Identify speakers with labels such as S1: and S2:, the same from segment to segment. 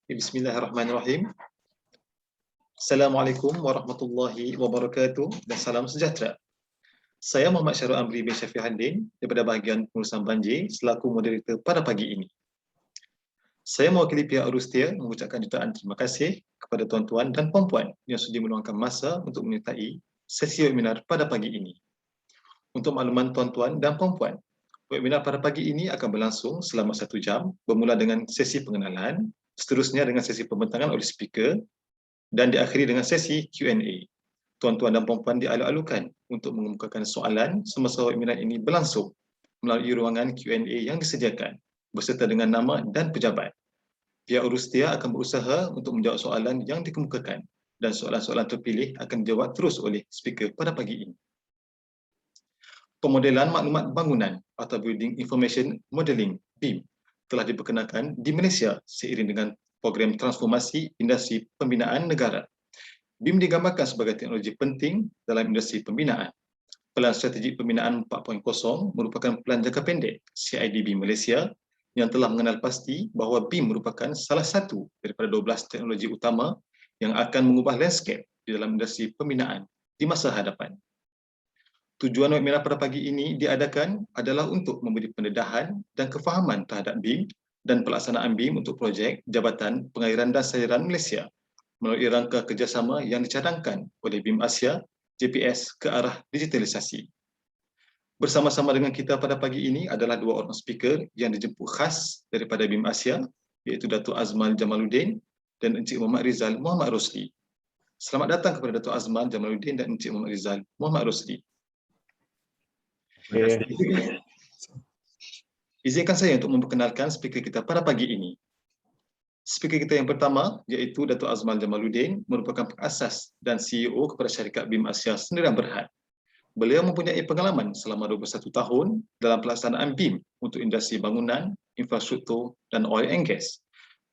S1: Bismillahirrahmanirrahim. Assalamualaikum warahmatullahi wabarakatuh dan salam sejahtera. Saya Muhammad Syarul Amri bin Syafiuddin daripada bahagian pengurusan banjir selaku moderator pada pagi ini. Saya mewakili pihak Urustia mengucapkan jutaan terima kasih kepada tuan-tuan dan puan-puan yang sudi meluangkan masa untuk menyertai sesi webinar pada pagi ini. Untuk makluman tuan-tuan dan puan-puan, webinar pada pagi ini akan berlangsung selama 1 jam, bermula dengan sesi pengenalan, seterusnya dengan sesi pembentangan oleh speaker dan diakhiri dengan sesi Q&A. Tuan-tuan dan puan-puan dialu-alukan untuk mengemukakan soalan semasa webinar ini berlangsung melalui ruangan Q&A yang disediakan berserta dengan nama dan pejabat. Pihak Urustia akan berusaha untuk menjawab soalan yang dikemukakan dan soalan-soalan terpilih akan dijawab terus oleh speaker pada pagi ini. Pemodelan maklumat bangunan atau Building Information Modeling BIM telah diperkenalkan di Malaysia seiring dengan program transformasi industri pembinaan negara. BIM digambarkan sebagai teknologi penting dalam industri pembinaan. Pelan Strategik Pembinaan 4.0 merupakan pelan jangka pendek CIDB Malaysia yang telah mengenal pasti bahawa BIM merupakan salah satu daripada 12 teknologi utama yang akan mengubah landscape di dalam industri pembinaan di masa hadapan. Tujuan webinar pada pagi ini diadakan adalah untuk memberi pendedahan dan kefahaman terhadap BIM dan pelaksanaan BIM untuk projek Jabatan Pengairan dan Saliran Malaysia melalui rangka kerjasama yang dicadangkan oleh BIM Asia JPS ke arah digitalisasi. Bersama-sama dengan kita pada pagi ini adalah 2 orang speaker yang dijemput khas daripada BIM Asia, iaitu Datuk Azmal Jamaluddin dan Encik Muhammad Rizal Muhammad Rosli. Selamat datang kepada Datuk Azmal Jamaluddin dan Encik Muhammad Rizal Muhammad Rosli. Izinkan saya untuk memperkenalkan speaker kita pada pagi ini. Speaker kita yang pertama iaitu Datuk Azmal Jamaluddin merupakan pengasas dan CEO kepada syarikat BIM Asia Sendirian Berhad. Beliau mempunyai pengalaman selama 21 tahun dalam pelaksanaan BIM untuk industri bangunan, infrastruktur dan oil and gas.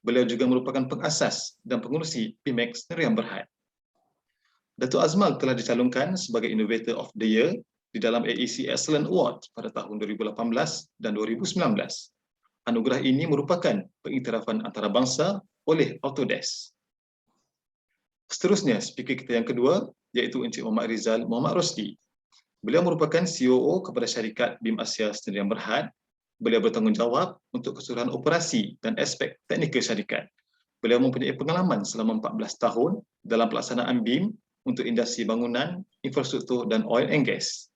S1: Beliau juga merupakan pengasas dan pengurusi BIMEX Sendirian Berhad. Datuk Azmal telah dicalonkan sebagai Innovator of the Year di dalam AEC Excellent Award pada tahun 2018 dan 2019. Anugerah ini merupakan pengiktirafan antarabangsa oleh Autodesk. Seterusnya, speaker kita yang kedua iaitu Encik Muhammad Rizal Muhammad Rosli. Beliau merupakan COO kepada syarikat BIM Asia Sendirian Berhad. Beliau bertanggungjawab untuk keseluruhan operasi dan aspek teknikal syarikat. Beliau mempunyai pengalaman selama 14 tahun dalam pelaksanaan BIM untuk industri bangunan, infrastruktur dan oil and gas.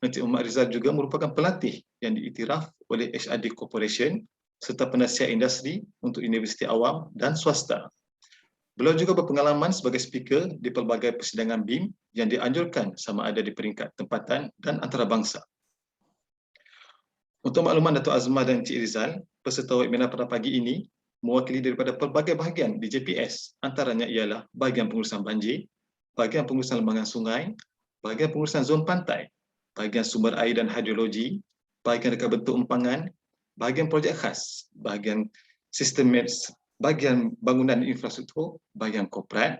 S1: Encik Muhammad Rizal juga merupakan pelatih yang diiktiraf oleh HRD Corporation serta penasihat industri untuk universiti awam dan swasta. Beliau juga berpengalaman sebagai speaker di pelbagai persidangan BIM yang dianjurkan sama ada di peringkat tempatan dan antarabangsa. Untuk makluman Datuk Azmal dan Encik Rizal, peserta webinar pada pagi ini mewakili daripada pelbagai bahagian di JPS, antaranya ialah bahagian pengurusan banjir, bahagian pengurusan lembangan sungai, bahagian pengurusan zon pantai, bahagian sumber air dan hidrologi, bahagian reka bentuk empangan, bahagian projek khas, bahagian sistem bahagian bangunan infrastruktur, bahagian korporat,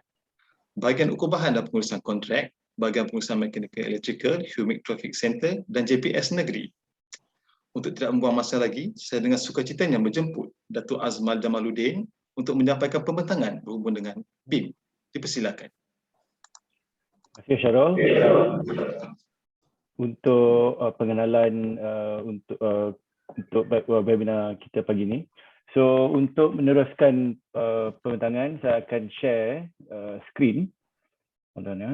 S1: bahagian ukur bahan dan pengurusan kontrak, bahagian pengurusan mechanical electrical, humid traffic center dan JPS negeri. Untuk tidak membuang masa lagi, saya dengan sukacitanya menjemput Datuk Azmal Jamaluddin untuk menyampaikan pembentangan berhubung dengan BIM. Dipersilakan.
S2: Terima kasih Syarul. Untuk pengenalan untuk webinar kita pagi ini. So untuk meneruskan pembentangan, saya akan share screen. Hold on ya.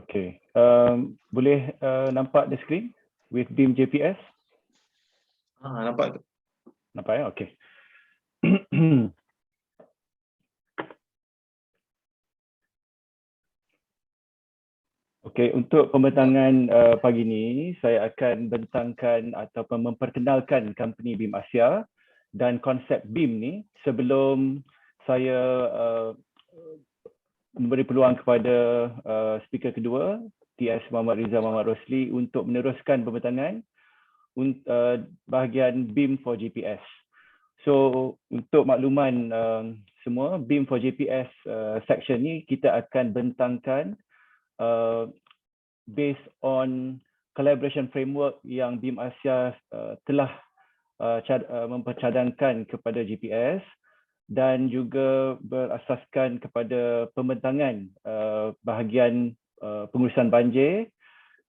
S2: Okay, boleh nampak the screen with BIM JPS?
S1: Nampak.
S2: Nampak ya? Okay. Okey, untuk pembentangan pagi ini, saya akan bentangkan ataupun memperkenalkan company BIM Asia dan konsep BIM ni sebelum saya memberi peluang kepada speaker kedua, TS Muhammad Rizal Muhammad Rosli untuk meneruskan pembentangan bahagian BIM for GPS. So untuk makluman semua, BIM for JPS section ni kita akan bentangkan based on collaboration framework yang BIM Asia telah mempercadangkan kepada JPS, dan juga berasaskan kepada pembentangan bahagian pengurusan banjir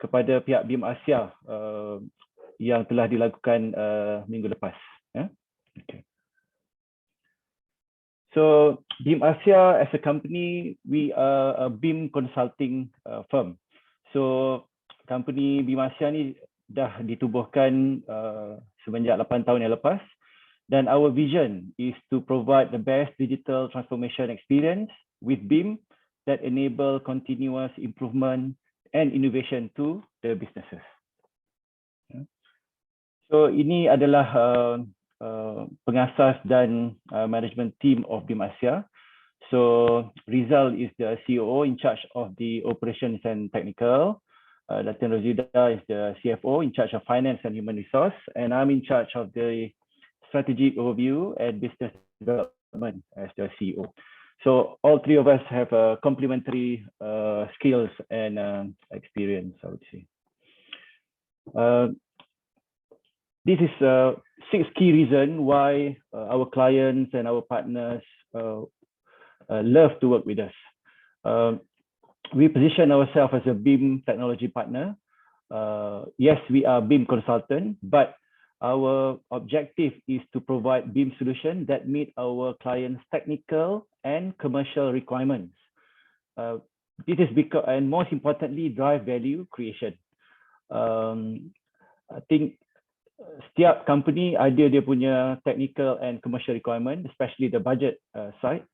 S2: kepada pihak BIM Asia yang telah dilakukan minggu lepas. Okay. So BIM Asia as a company, we are a BIM consulting firm. So company BIM Asia ni dah ditubuhkan semenjak 8 tahun yang lepas, dan our vision is to provide the best digital transformation experience with BIM that enable continuous improvement and innovation to the businesses. So ini adalah pengasas dan management team of BIM Asia. So Rizal is the COO in charge of the operations and technical. Datin Rosida is the CFO in charge of finance and human resource, and I'm in charge of the strategic overview and business development as the CEO. So all three of us have complementary skills and experience, I would say. This is 6 key reasons why our clients and our partners love to work with us. We position ourselves as a BIM technology partner. Yes, we are BIM consultant, but our objective is to provide BIM solutions that meet our clients' technical and commercial requirements. This is because, and most importantly, drive value creation. I think setiap company ada dia punya technical and commercial requirement, especially the budget side.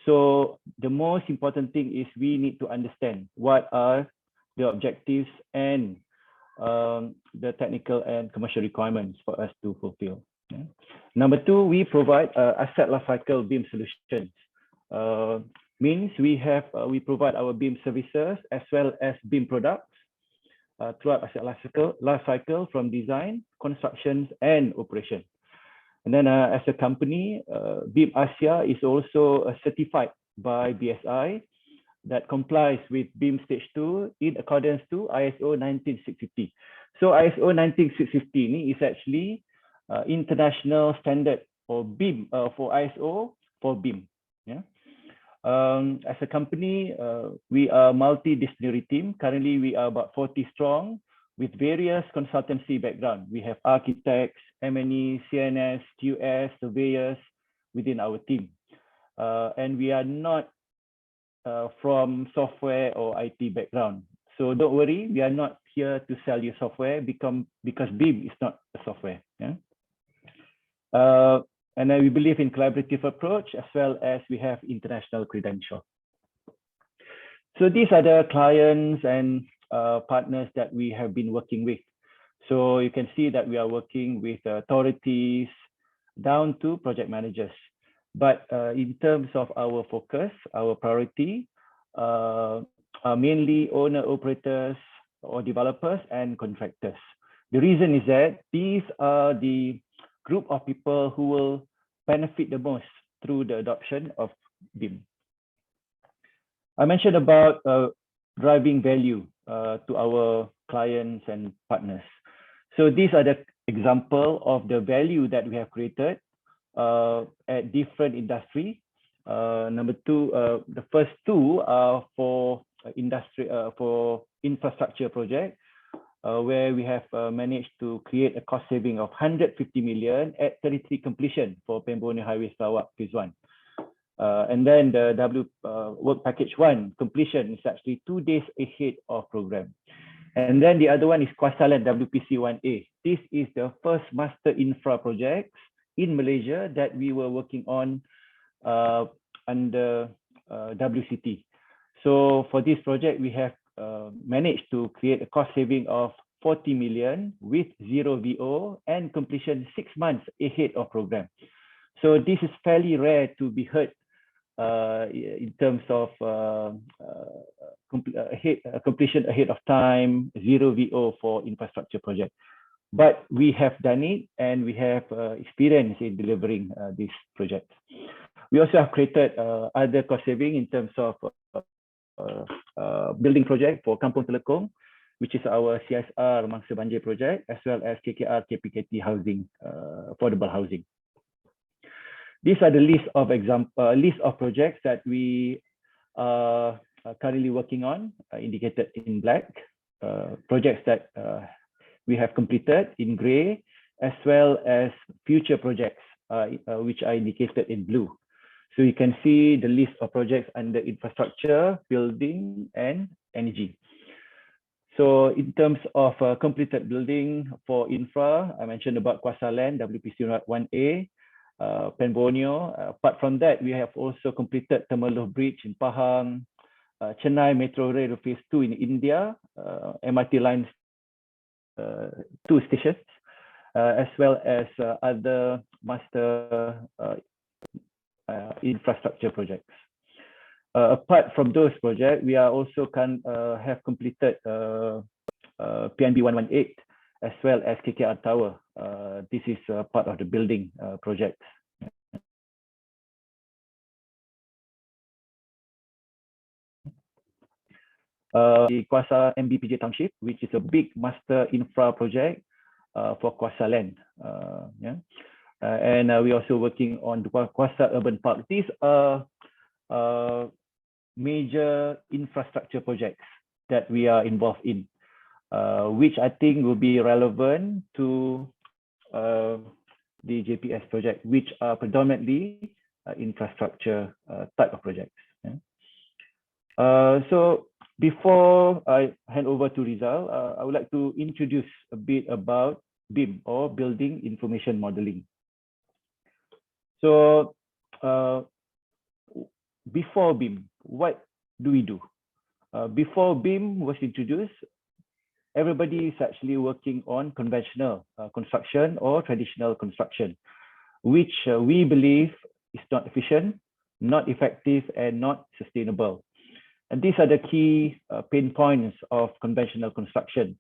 S2: So the most important thing is we need to understand what are the objectives and the technical and commercial requirements for us to fulfill. Number 2, we provide asset lifecycle BIM solutions. Means we provide our BIM services as well as BIM products throughout asset lifecycle from design, construction, and operation. And then as a company, BIM Asia is also certified by BSI that complies with BIM Stage 2 in accordance to ISO 19650. So ISO 19650 ni is actually international standard for BIM, for ISO for BIM. Yeah. As a company, we are multidisciplinary team. Currently, we are about 40 strong with various consultancy background. We have architects, M&E, CNS, TUS, surveyors within our team. And we are not from software or IT background. So don't worry, we are not here to sell you software because BIM is not a software. Yeah? And then we believe in collaborative approach as well as we have international credential. So these are the clients and partners that we have been working with. So you can see that we are working with authorities down to project managers. But in terms of our focus, our priority are mainly owner-operators or developers and contractors. The reason is that these are the group of people who will benefit the most through the adoption of BIM. I mentioned about driving value to our clients and partners. So these are the example of the value that we have created at different industry. Number 2, the first 2 are for industry for infrastructure project, where we have managed to create a cost saving of 150 million at 33 completion for Pemborneo Highway Sarawak Phase 1. And then the work package 1 completion is actually 2 days ahead of program. And then the other one is Kuasalan WPC 1A. This is the first master infra project in Malaysia that we were working on under WCT. So for this project, we have managed to create a cost saving of 40 million with 0 VO and completion 6 months ahead of program. So this is fairly rare to be heard in terms of completion ahead of time, 0 VO for infrastructure project. But we have done it and we have experience in delivering these projects. We also have created other cost saving in terms of building project for Kampung Telekong, which is our CSR Mangsa Banjir project, as well as KKR KPKT housing, affordable housing. These are the list of projects that we are currently working on, indicated in black, projects that we have completed in gray, as well as future projects, which are indicated in blue. So you can see the list of projects under infrastructure, building, and energy. So in terms of completed building for infra, I mentioned about Kuasa Land, WPC 1A, Pen Borneo. Apart from that, we have also completed Temerloh Bridge in Pahang, Chennai Metro Rail Phase 2 in India, MRT lines, 2 stations, as well as other master infrastructure projects. Apart from those projects, we are also have completed PNB 118 as well as KKR Tower. This is part of the building projects. The Kuasa MBPJ Township, which is a big master infra project for Kuasa Land. And we're also working on the Kuasa Urban Park. These are major infrastructure projects that we are involved in, which I think will be relevant to the JPS project, which are predominantly infrastructure type of projects. So before I hand over to Rizal, I would like to introduce a bit about BIM, or Building Information Modeling. So before BIM, what do we do? Before BIM was introduced, everybody is actually working on conventional construction or traditional construction, which we believe is not efficient, not effective, and not sustainable. And these are the key pain points of conventional construction.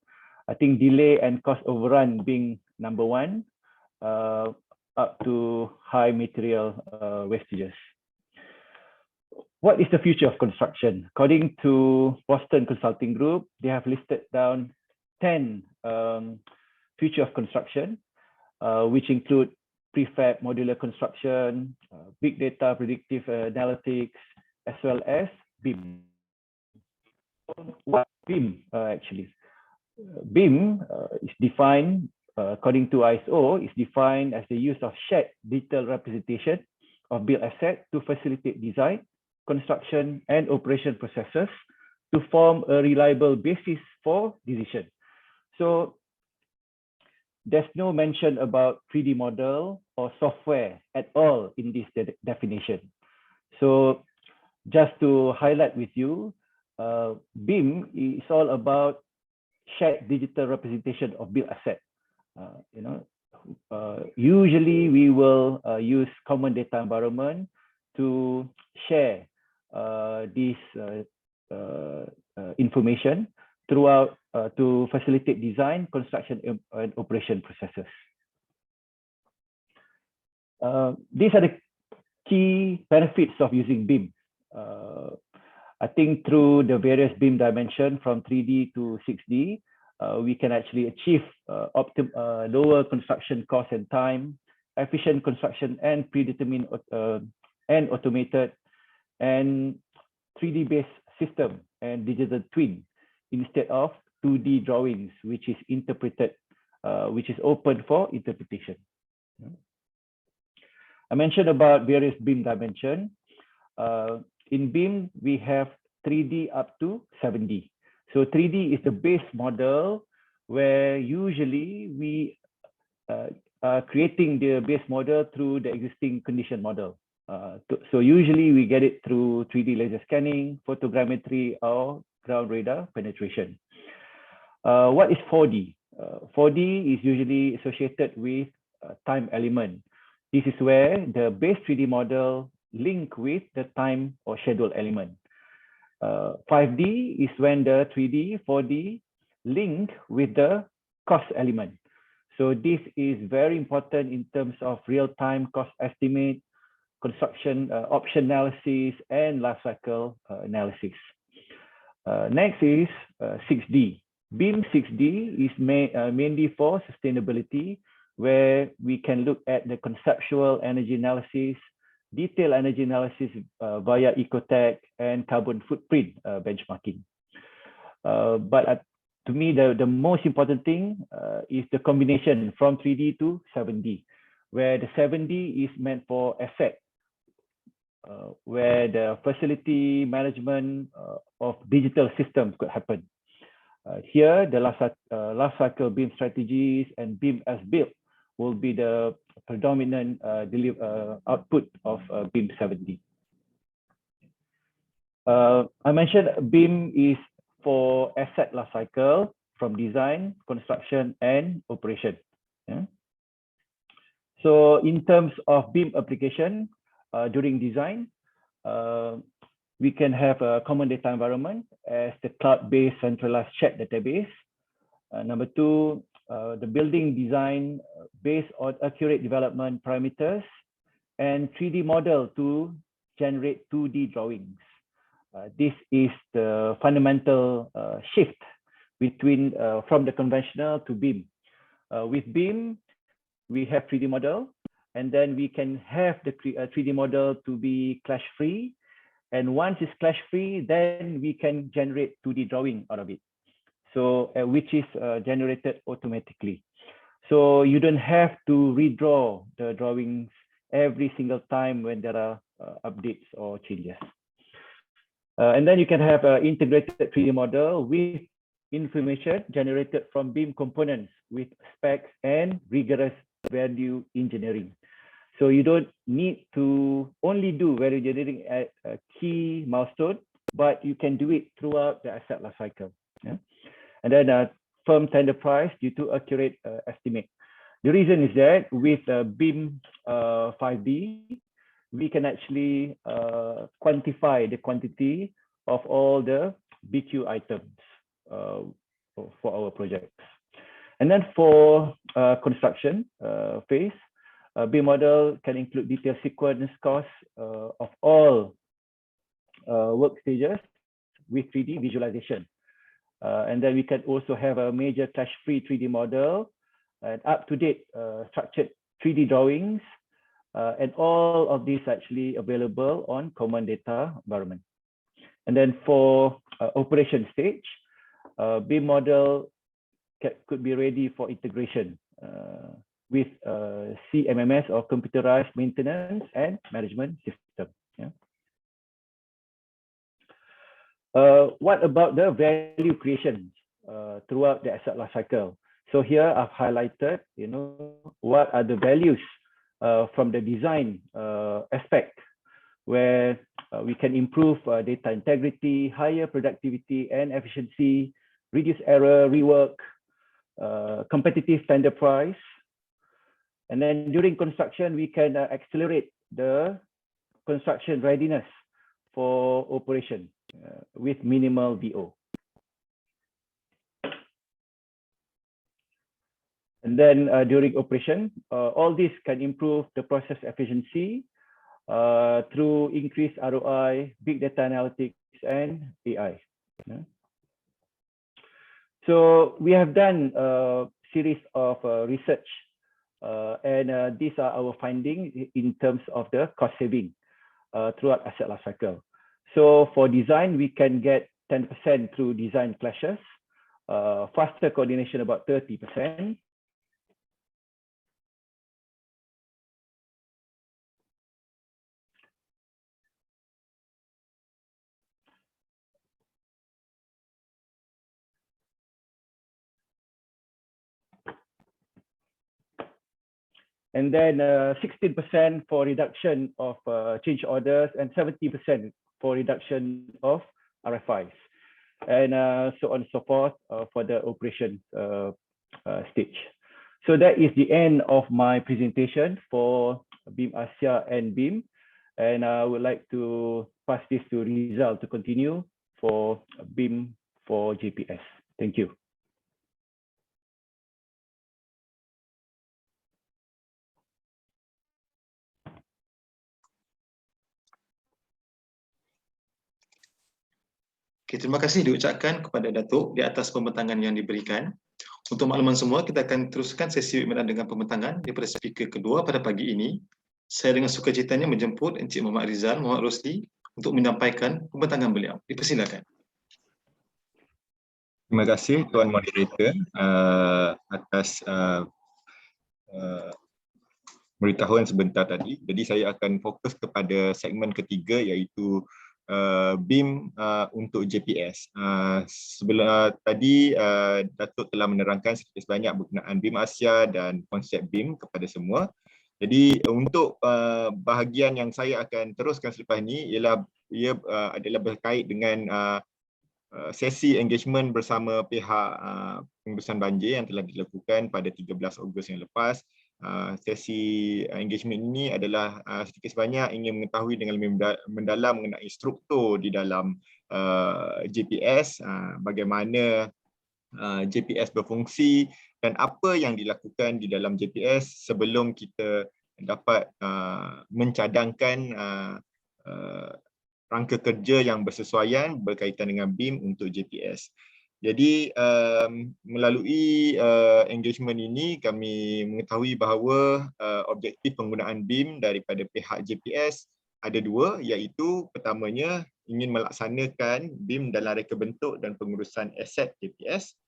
S2: I think delay and cost overrun being number one, up to high material wastages. What is the future of construction? According to Boston Consulting Group, they have listed down 10 future of construction, which include prefab modular construction, big data predictive analytics, as well as BIM. What BIM actually? BIM is defined, according to ISO, is defined as the use of shared digital representation of built asset to facilitate design, construction, and operation processes to form a reliable basis for decision. So there's no mention about 3D model or software at all in this definition. So just to highlight with you, BIM is all about shared digital representation of built asset. Usually we will use common data environment to share this information throughout to facilitate design, construction, and operation processes. These are the key benefits of using BIM. I think through the various BIM dimensions from 3D to 6D, we can actually achieve lower construction cost and time, efficient construction, and predetermined and automated and 3D-based system and digital twin instead of 2D drawings, which is interpreted, which is open for interpretation. I mentioned about various BIM dimensions. In BIM, we have 3D up to 7D. So 3D is the base model where usually we are creating the base model through the existing condition model. So usually we get it through 3D laser scanning, photogrammetry, or ground radar penetration. What is 4D? 4D is usually associated with time element. This is where the base 3D model link with the time or schedule element. 5D is when the 3D, 4D link with the cost element. So this is very important in terms of real-time cost estimate, construction option analysis, and life cycle analysis. Next is 6D. BIM 6D is mainly for sustainability, where we can look at the conceptual energy analysis, detailed energy analysis via Ecotech, and carbon footprint benchmarking. But to me, the most important thing is the combination from 3D to 7D, where the 7D is meant for asset, where the facility management of digital systems could happen. Here, the life cycle BIM strategies and BIM as built will be the predominant output of BIM 7D. I mentioned BIM is for asset life cycle from design, construction, and operation. Yeah. So in terms of BIM application, during design, we can have a common data environment as the cloud-based centralized chat database. Number two, the building design based on accurate development parameters and 3D model to generate 2D drawings. This is the fundamental shift between from the conventional to BIM. With BIM, we have 3D model, and then we can have the 3D model to be clash-free. And once it's clash-free, then we can generate 2D drawing out of it. So which is generated automatically. So you don't have to redraw the drawings every single time when there are updates or changes. And then you can have an integrated 3D model with information generated from BIM components with specs and rigorous value engineering. So you don't need to only do value engineering at a key milestone, but you can do it throughout the asset life cycle. Yeah? And then firm tender price due to accurate estimate. The reason is that with BIM 5D, we can actually quantify the quantity of all the BQ items for our projects. And then for construction phase, BIM model can include detailed sequence costs of all work stages with 3D visualization. And then we can also have a major clash-free 3D model and up-to-date structured 3D drawings, and all of these actually available on common data environment. And then for operation stage, BIM model could be ready for integration with CMMS or computerized maintenance and management system. Yeah. What about the value creation throughout the asset life cycle? So here I've highlighted, what are the values from the design aspect, where we can improve data integrity, higher productivity and efficiency, reduce error, rework, competitive tender price. And then during construction, we can accelerate the construction readiness for operation with minimal VO. And then during operation, all this can improve the process efficiency through increased ROI, big data analytics, and AI. Yeah. So we have done a series of research, and these are our findings in terms of the cost saving throughout asset life cycle. So for design, we can get 10% through design clashes, faster coordination about 30%. And then 16% for reduction of change orders and 70% for reduction of RFIs, and so on and so forth for the operation stage. So that is the end of my presentation for BIM Asia and BIM. And I would like to pass this to Rizal to continue for BIM for JPS. Thank you.
S1: Okay, terima kasih diucapkan kepada Datuk di atas pembentangan yang diberikan. Untuk makluman semua, kita akan teruskan sesi webinar dengan pembentangan daripada speaker kedua pada pagi ini. Saya dengan sukacitanya menjemput Encik Muhammad Rizal, Muhammad Rosli untuk menyampaikan pembentangan beliau. Dipersilakan.
S3: Terima kasih Tuan Moderator atas beritahuan sebentar tadi. Jadi saya akan fokus kepada segmen ketiga iaitu BIM untuk JPS. Sebelum tadi Datuk telah menerangkan sedikit sebanyak berkenaan BIM Asia dan konsep BIM kepada semua. Jadi untuk bahagian yang saya akan teruskan selepas ini ialah ia adalah berkait dengan sesi engagement bersama pihak pengurusan banjir yang telah dilakukan pada 13 Ogos yang lepas. Sesi engagement ini adalah sedikit sebanyak ingin mengetahui dengan lebih mendalam mengenai struktur di dalam JPS, bagaimana JPS berfungsi dan apa yang dilakukan di dalam JPS sebelum kita dapat mencadangkan rangka kerja yang bersesuaian berkaitan dengan BIM untuk JPS. Jadi melalui engagement ini kami mengetahui bahawa objektif penggunaan BIM daripada pihak JPS ada dua, iaitu pertamanya ingin melaksanakan BIM dalam reka bentuk dan pengurusan aset JPS.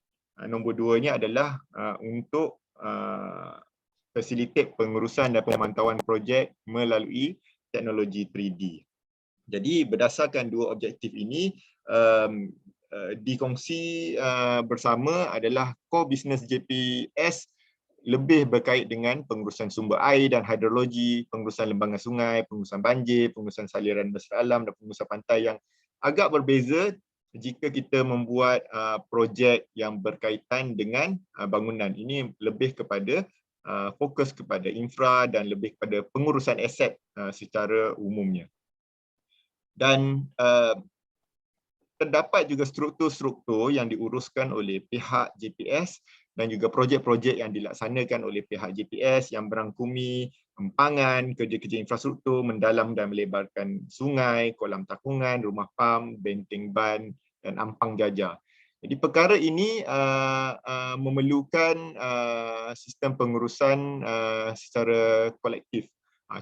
S3: Nombor duanya adalah untuk facilitate pengurusan dan pemantauan projek melalui teknologi 3D. Jadi berdasarkan dua objektif ini dikongsi bersama adalah core business JPS lebih berkait dengan pengurusan sumber air dan hidrologi, pengurusan lembangan sungai, pengurusan banjir, pengurusan saliran besar alam dan pengurusan pantai yang agak berbeza jika kita membuat projek yang berkaitan dengan bangunan. Ini lebih kepada fokus kepada infra dan lebih kepada pengurusan aset secara umumnya. Dan terdapat juga struktur-struktur yang diuruskan oleh pihak JPS dan juga projek-projek yang dilaksanakan oleh pihak JPS yang berangkumi empangan, kerja-kerja infrastruktur, mendalam dan melebarkan sungai, kolam takungan, rumah pam, benteng ban dan ampang jajar. Jadi perkara ini memerlukan sistem pengurusan secara kolektif.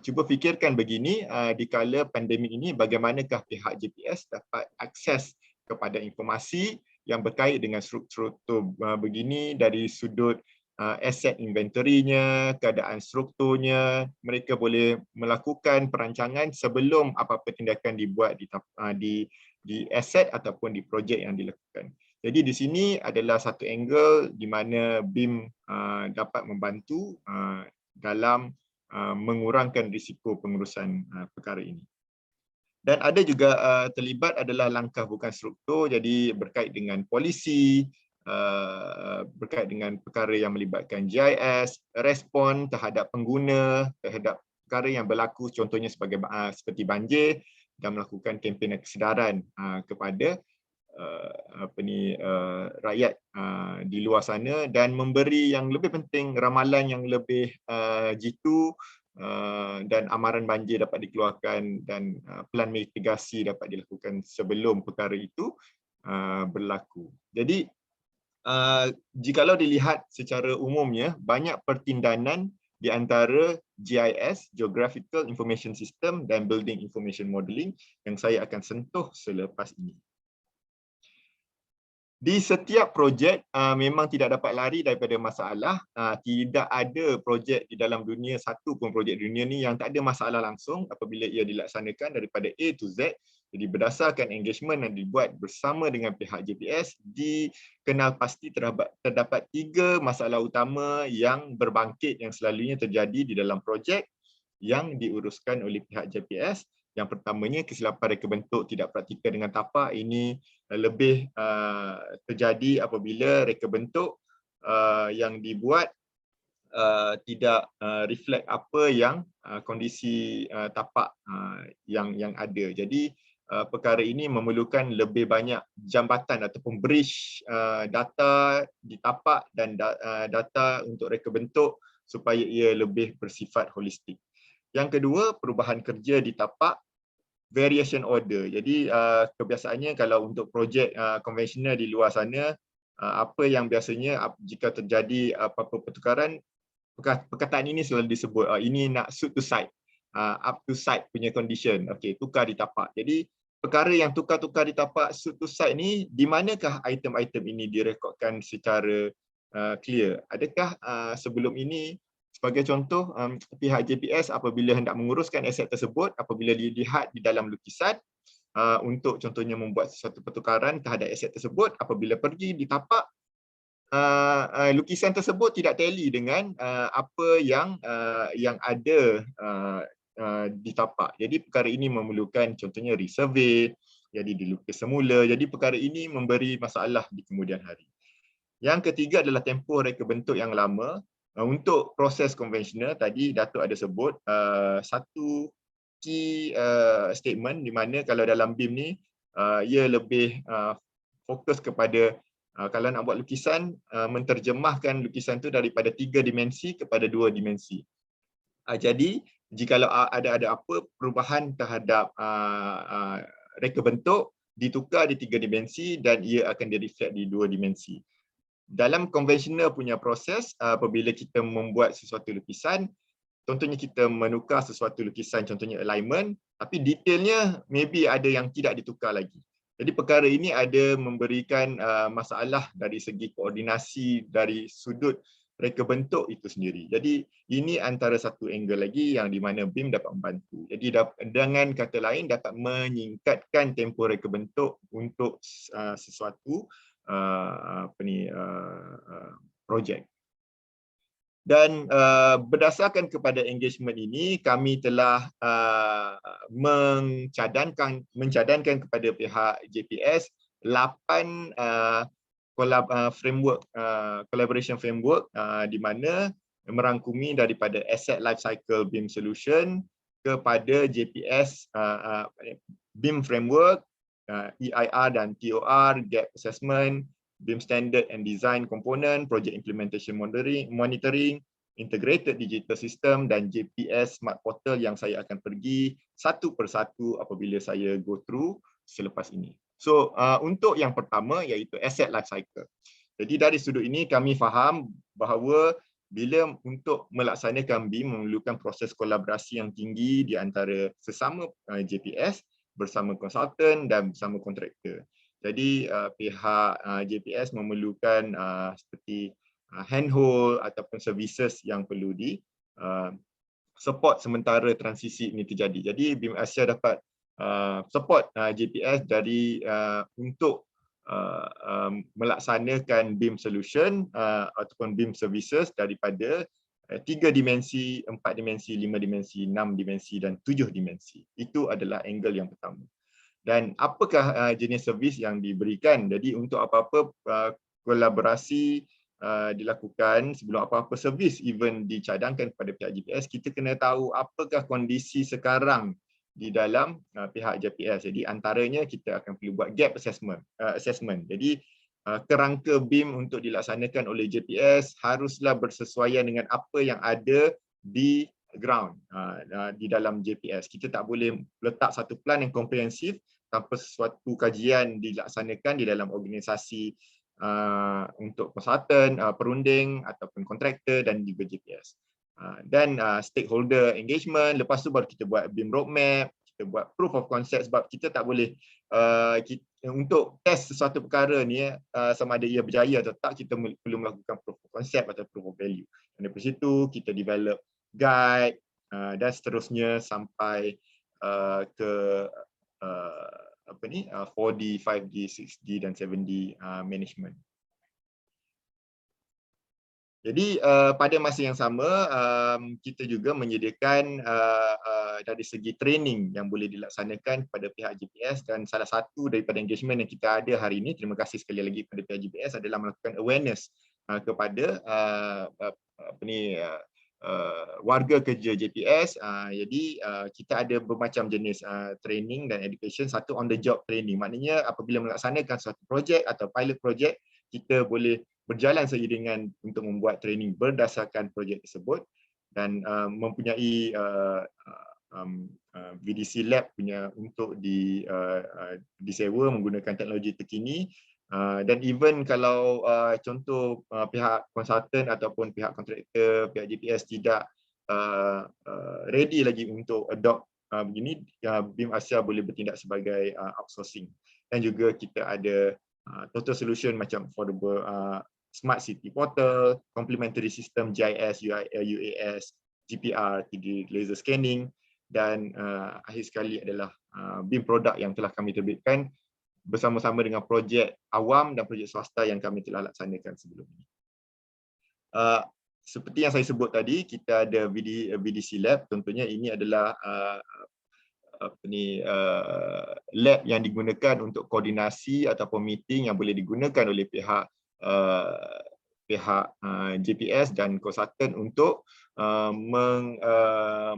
S3: Cuba fikirkan begini, di kala pandemik ini bagaimanakah pihak JPS dapat akses kepada informasi yang berkait dengan struktur begini dari sudut aset inventory-nya, keadaan strukturnya. Mereka boleh melakukan perancangan sebelum apa-apa tindakan dibuat di aset ataupun di projek yang dilakukan. Jadi di sini adalah satu angle di mana BIM dapat membantu dalam mengurangkan risiko pengurusan perkara ini. Dan ada juga terlibat adalah langkah bukan struktur, jadi berkait dengan polisi, berkait dengan perkara yang melibatkan GIS, respon terhadap pengguna, terhadap perkara yang berlaku contohnya seperti banjir dan melakukan kempen kesedaran kepada rakyat di luar sana dan memberi yang lebih penting ramalan yang lebih jitu dan amaran banjir dapat dikeluarkan dan plan mitigasi dapat dilakukan sebelum perkara itu berlaku. Jadi jikalau dilihat secara umumnya banyak pertindanan di antara GIS, Geographical Information System dan Building Information Modeling yang saya akan sentuh selepas ini. Di setiap projek memang tidak dapat lari daripada masalah. Tidak ada projek di dalam dunia, satu pun projek di dunia ni yang tak ada masalah langsung apabila ia dilaksanakan daripada A to Z. Jadi berdasarkan engagement yang dibuat bersama dengan pihak JPS, dikenal pasti terdapat 3 masalah utama yang berbangkit yang selalunya terjadi di dalam projek yang diuruskan oleh pihak JPS. Yang pertamanya, kesilapan reka bentuk tidak praktikal dengan tapak. Ini lebih terjadi apabila reka bentuk yang dibuat tidak reflect apa yang kondisi tapak yang ada. Jadi perkara ini memerlukan lebih banyak jambatan ataupun bridge data di tapak dan data untuk reka bentuk supaya ia lebih bersifat holistik. Yang kedua, perubahan kerja di tapak variation order. Jadi kebiasaannya kalau untuk projek konvensional di luar sana, apa yang biasanya jika terjadi apa-apa pertukaran, perkataan ini selalu disebut ini nak suit to site, up to site punya condition. Okey, tukar di tapak. Jadi perkara yang tukar-tukar di tapak suit to site ni, di manakah item-item ini direkodkan secara clear? Adakah sebelum ini, sebagai contoh, pihak JPS apabila hendak menguruskan aset tersebut, apabila dilihat di dalam lukisan untuk contohnya membuat sesuatu pertukaran terhadap aset tersebut, apabila pergi di tapak, lukisan tersebut tidak tally dengan apa yang ada di tapak. Jadi perkara ini memerlukan contohnya resurvey, jadi dilukis semula. Jadi perkara ini memberi masalah di kemudian hari. Yang ketiga adalah tempoh reka bentuk yang lama. Untuk proses konvensional tadi Datuk ada sebut satu key statement di mana kalau dalam BIM ni ia lebih fokus kepada kalau nak buat lukisan, menterjemahkan lukisan tu daripada 3 dimensi kepada 2 dimensi. Jadi jikalau ada apa perubahan terhadap reka bentuk, ditukar di 3 dimensi dan ia akan direflect di 2 dimensi. Dalam konvensional punya proses, apabila kita membuat sesuatu lukisan, contohnya kita menukar sesuatu lukisan, contohnya alignment, tapi detailnya maybe ada yang tidak ditukar lagi. Jadi perkara ini ada memberikan masalah dari segi koordinasi dari sudut reka bentuk itu sendiri. Jadi ini antara satu angle lagi yang di mana BIM dapat membantu. Jadi dengan kata lain dapat menyingkatkan tempoh reka bentuk untuk sesuatu projek. Dan berdasarkan kepada engagement ini, kami telah mencadangkan kepada pihak JPS 8 collaboration framework di mana merangkumi daripada Asset Lifecycle BIM Solution kepada JPS BIM Framework, EIR dan TOR, Gap Assessment, BIM Standard and Design Component, Project Implementation Monitoring, Integrated Digital System dan JPS Smart Portal yang saya akan pergi satu persatu apabila saya go through selepas ini. So untuk yang pertama iaitu Asset Lifecycle. Jadi dari sudut ini kami faham bahawa bila untuk melaksanakan BIM memerlukan proses kolaborasi yang tinggi di antara sesama JPS, bersama konsultan dan bersama kontraktor. Jadi pihak JPS memerlukan seperti handhold ataupun services yang perlu di support sementara transisi ini terjadi. Jadi BIM Asia dapat support JPS dari untuk melaksanakan BIM solution ataupun BIM services daripada 3 dimensi, 4 dimensi, 5 dimensi, 6 dimensi dan 7 dimensi. Itu adalah angle yang pertama. Dan apakah jenis servis yang diberikan? Jadi untuk apa-apa kolaborasi dilakukan, sebelum apa-apa servis even dicadangkan kepada pihak JPS, kita kena tahu apakah kondisi sekarang di dalam pihak JPS. Jadi antaranya kita akan perlu buat gap assessment. Jadi kerangka BIM untuk dilaksanakan oleh JPS haruslah bersesuaian dengan apa yang ada di ground di dalam JPS. Kita tak boleh letak satu plan yang komprehensif tanpa sesuatu kajian dilaksanakan di dalam organisasi untuk konsultan, perunding ataupun kontraktor dan juga JPS. Dan stakeholder engagement, lepas tu baru kita buat BIM roadmap, kita buat proof of concept sebab kita tak boleh untuk test sesuatu perkara ni sama ada ia berjaya atau tak, kita perlu melakukan proof of concept atau proof of value. Dan dari situ kita develop guide dan seterusnya sampai ke 4D, 5D, 6D dan 7D management. Jadi pada masa yang sama kita juga menyediakan dari segi training yang boleh dilaksanakan kepada pihak JPS, dan salah satu daripada engagement yang kita ada hari ini, terima kasih sekali lagi kepada pihak JPS, adalah melakukan awareness kepada warga kerja JPS. Jadi kita ada bermacam jenis training dan education. Satu on the job training, maknanya apabila melaksanakan suatu projek atau pilot project, kita boleh berjalan seiringan untuk membuat training berdasarkan projek tersebut dan mempunyai VDC Lab punya untuk disewa menggunakan teknologi terkini. Dan even kalau contoh pihak konsultan ataupun pihak kontraktor, pihak GPS tidak ready lagi untuk adopt begini, BIM Asia boleh bertindak sebagai outsourcing. Dan juga kita ada total solution macam affordable Smart City Portal, complementary system GIS, UAS, GPR, 3D laser scanning, dan akhir sekali adalah BIM produk yang telah kami terbitkan bersama-sama dengan projek awam dan projek swasta yang kami telah laksanakan sebelum ini. Seperti yang saya sebut tadi, kita ada VDC Lab. Contohnya ini adalah lab yang digunakan untuk koordinasi ataupun meeting yang boleh digunakan oleh pihak JPS dan konsultan untuk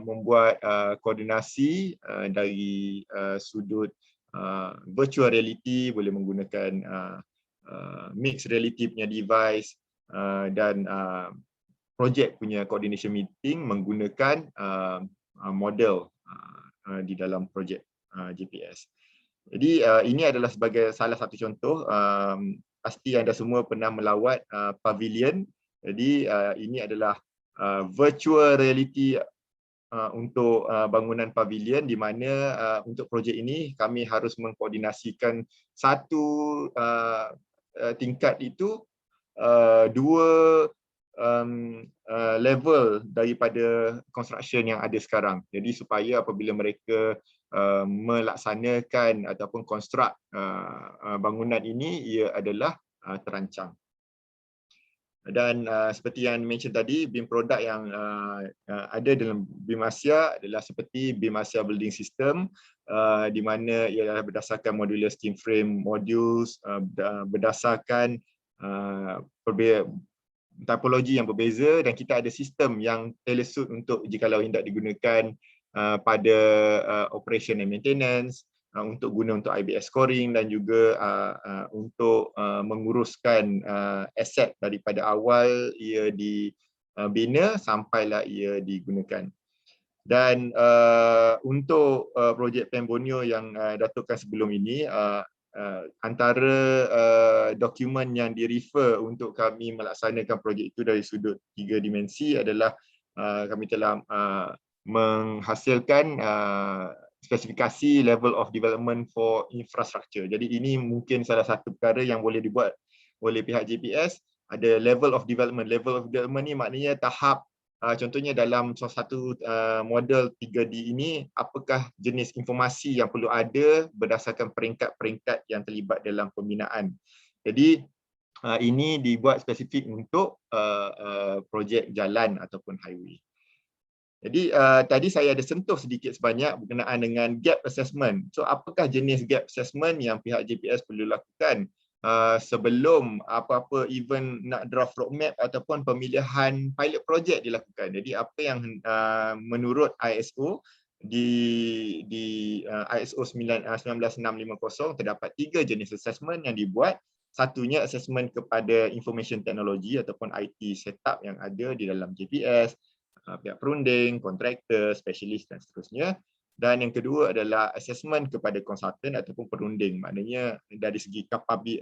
S3: membuat koordinasi dari sudut virtual reality, boleh menggunakan mixed reality punya device, dan projek punya coordination meeting menggunakan model di dalam projek GPS. Jadi ini adalah sebagai salah satu contoh. Pasti anda semua pernah melawat pavilion. Jadi ini adalah virtual reality untuk bangunan pavilion, di mana untuk projek ini kami harus mengkoordinasikan satu tingkat itu dua level daripada construction yang ada sekarang. Jadi supaya apabila mereka melaksanakan ataupun konstruk bangunan ini, ia adalah terancang. Dan seperti yang mention tadi, BIM produk yang ada dalam BIM Asia adalah seperti BIM Asia Building System, di mana ia adalah berdasarkan modular steam frame modules, berdasarkan topologi yang berbeza, dan kita ada sistem yang tailor suit untuk jikalau hendak digunakan pada operation and maintenance, untuk guna untuk IBS scoring, dan juga untuk menguruskan aset daripada awal ia dibina sampailah ia digunakan. Dan untuk projek Plan Borneo yang datukkan sebelum ini, antara dokumen yang direfer untuk kami melaksanakan projek itu dari sudut 3 dimensi adalah kami telah menghasilkan spesifikasi level of development for infrastructure. Jadi ini mungkin salah satu perkara yang boleh dibuat oleh pihak JPS. Ada level of development. Level of development ni maknanya tahap, contohnya dalam salah satu model 3D ini, apakah jenis informasi yang perlu ada berdasarkan peringkat-peringkat yang terlibat dalam pembinaan. Jadi ini dibuat spesifik untuk projek jalan ataupun highway. Jadi tadi saya ada sentuh sedikit sebanyak berkenaan dengan gap assessment. So apakah jenis gap assessment yang pihak JPS perlu lakukan sebelum apa-apa even nak draft roadmap ataupun pemilihan pilot project dilakukan. Jadi apa yang menurut ISO di ISO 19650 terdapat 3 jenis assessment yang dibuat. Satunya assessment kepada information technology ataupun IT setup yang ada di dalam JPS, pihak perunding, kontraktor, specialist dan seterusnya. Dan yang kedua adalah assessment kepada konsultan ataupun perunding. Maknanya dari segi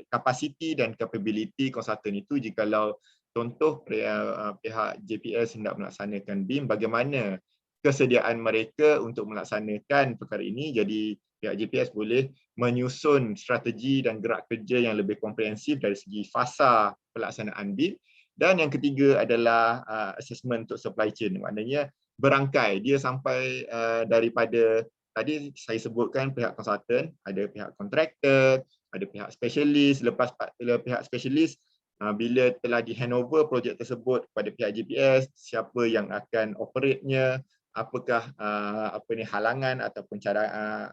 S3: kapasiti dan capability konsultan itu, jikalau contoh pihak JPS hendak melaksanakan BIM, bagaimana kesediaan mereka untuk melaksanakan perkara ini. Jadi pihak JPS boleh menyusun strategi dan gerak kerja yang lebih komprehensif dari segi fasa pelaksanaan BIM. Dan yang ketiga adalah assessment untuk supply chain. Maknanya berangkai, dia sampai daripada tadi saya sebutkan pihak konsultan, ada pihak kontraktor, ada pihak spesialis. Lepas pihak spesialis, bila telah di handover projek tersebut kepada pihak JPS, siapa yang akan operate-nya, apakah halangan ataupun cara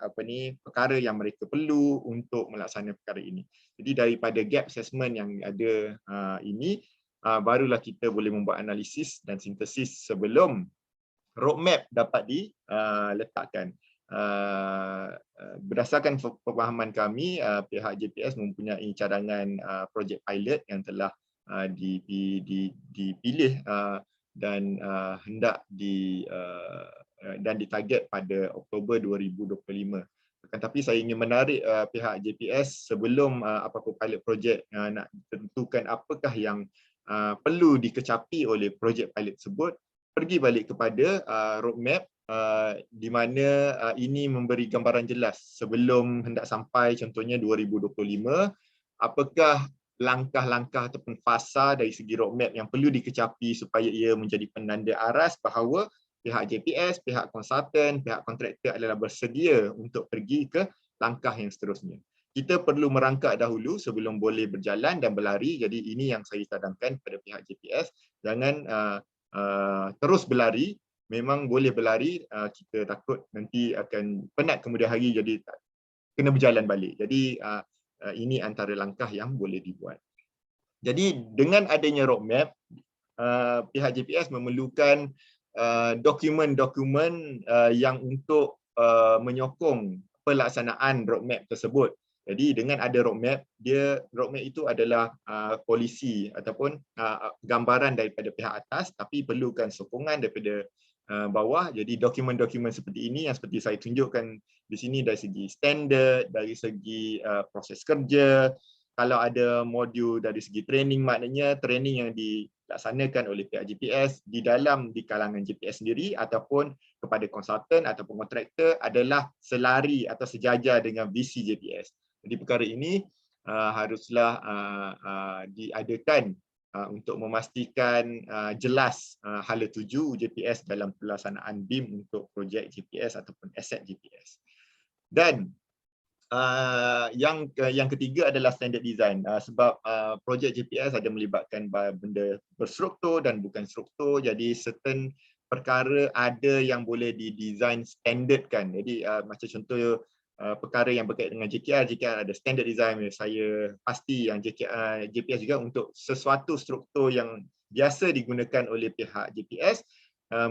S3: perkara yang mereka perlu untuk melaksanakan perkara ini. Jadi daripada gap assessment yang ada ini, barulah kita boleh membuat analisis dan sintesis sebelum roadmap dapat diletakkan. Berdasarkan pemahaman kami, pihak JPS mempunyai cadangan projek pilot yang telah dipilih dan hendak dan ditarget pada Oktober 2025. Tapi saya ingin menarik pihak JPS sebelum apa-apa pilot project nak tentukan apakah yang perlu dikecapi oleh projek pilot tersebut, pergi balik kepada roadmap di mana ini memberi gambaran jelas sebelum hendak sampai contohnya 2025, apakah langkah-langkah ataupun fasa dari segi roadmap yang perlu dikecapi supaya ia menjadi penanda aras bahawa pihak JPS, pihak konsultan, pihak kontraktor adalah bersedia untuk pergi ke langkah yang seterusnya. Kita perlu merangkak dahulu sebelum boleh berjalan dan berlari. Jadi ini yang saya cadangkan kepada pihak JPS. Jangan terus berlari. Memang boleh berlari, kita takut nanti akan penat kemudian hari jadi kena berjalan balik. Jadi ini antara langkah yang boleh dibuat. Jadi dengan adanya roadmap, pihak JPS memerlukan dokumen-dokumen yang untuk menyokong pelaksanaan roadmap tersebut. Jadi dengan ada roadmap, roadmap itu adalah polisi ataupun gambaran daripada pihak atas, tapi perlukan sokongan daripada bawah. Jadi dokumen-dokumen seperti ini yang seperti saya tunjukkan di sini dari segi standard, dari segi proses kerja. Kalau ada modul dari segi training, maknanya training yang dilaksanakan oleh pihak JPS di kalangan JPS sendiri ataupun kepada konsultan ataupun kontraktor adalah selari atau sejajar dengan visi JPS. Jadi perkara ini haruslah diadakan untuk memastikan jelas hala tuju JPS dalam pelaksanaan BIM untuk projek JPS ataupun aset JPS. Dan yang ketiga adalah standard design, sebab projek JPS ada melibatkan benda berstruktur dan bukan struktur, jadi certain perkara ada yang boleh didesign standardkan. Jadi macam contoh perkara yang berkaitan dengan JKR ada standard design. Saya pasti yang JPS juga untuk sesuatu struktur yang biasa digunakan oleh pihak JPS,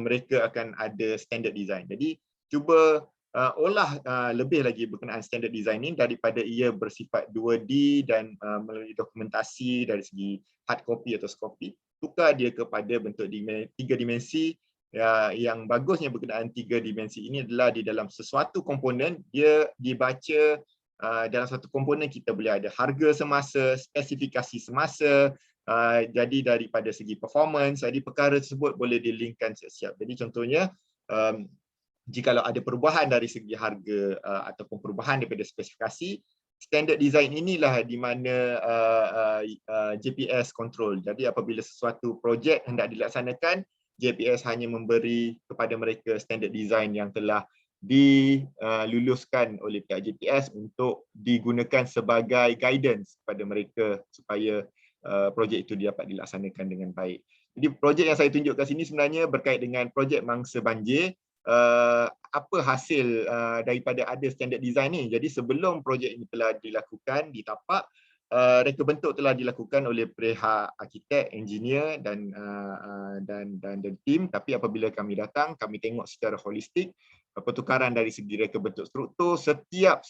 S3: mereka akan ada standard design. Jadi cuba olah lebih lagi berkenaan standard design ini daripada ia bersifat 2D dan melalui dokumentasi dari segi hard copy atau soft copy, tukar dia kepada bentuk 3 dimensi. Yang bagusnya berkenaan 3 dimensi ini adalah di dalam sesuatu komponen, dia dibaca dalam satu komponen kita boleh ada harga semasa, spesifikasi semasa, jadi daripada segi performance, jadi perkara tersebut boleh dilinkkan siap-siap. Jadi contohnya jikalau ada perubahan dari segi harga ataupun perubahan daripada spesifikasi, standard design inilah di mana JPS control. Jadi apabila sesuatu projek hendak dilaksanakan, JPS hanya memberi kepada mereka standard design yang telah diluluskan oleh pihak JPS untuk digunakan sebagai guidance kepada mereka supaya projek itu dapat dilaksanakan dengan baik. Jadi projek yang saya tunjukkan sini sebenarnya berkait dengan projek mangsa banjir. Apa hasil daripada ada standard design ni? Jadi sebelum projek ini telah dilakukan, ditapak, reka bentuk telah dilakukan oleh pihak arkitek, engineer dan tim. Tapi apabila kami datang, kami tengok secara holistik pertukaran dari segi reka bentuk struktur. Setiap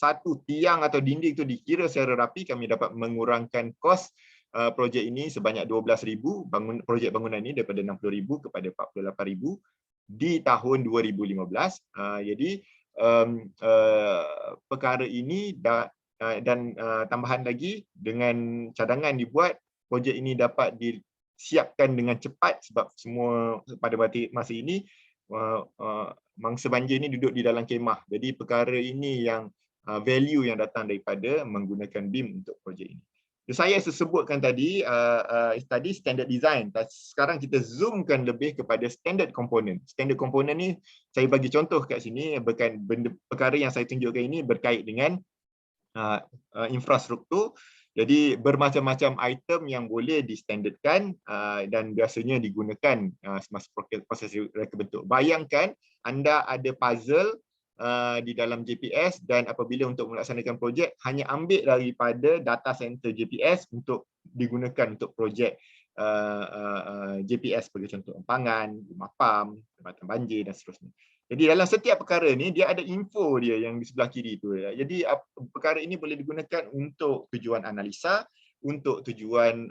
S3: satu tiang atau dinding itu dikira secara rapi, kami dapat mengurangkan kos projek ini sebanyak 12,000. Projek bangunan ini daripada 60,000 kepada 48,000 di tahun 2015. Jadi perkara ini dan tambahan lagi dengan cadangan dibuat, projek ini dapat disiapkan dengan cepat sebab semua pada masa ini mangsa banjir ini duduk di dalam kemah. Jadi perkara ini yang value yang datang daripada menggunakan BIM untuk projek ini. Saya sebutkan tadi standard design. Sekarang kita zoomkan lebih kepada standard component. Standard component ni saya bagi contoh kat sini, perkara yang saya tunjukkan ini berkait dengan infrastruktur. Jadi bermacam-macam item yang boleh distandardkan dan biasanya digunakan semasa proses reka bentuk. Bayangkan anda ada puzzle di dalam JPS dan apabila untuk melaksanakan projek hanya ambil daripada data center JPS untuk digunakan untuk projek JPS sebagai contoh empangan, rumah pam, jambatan banjir dan seterusnya. Jadi dalam setiap perkara ni dia ada info dia yang di sebelah kiri tu. Jadi perkara ini boleh digunakan untuk tujuan analisa, untuk tujuan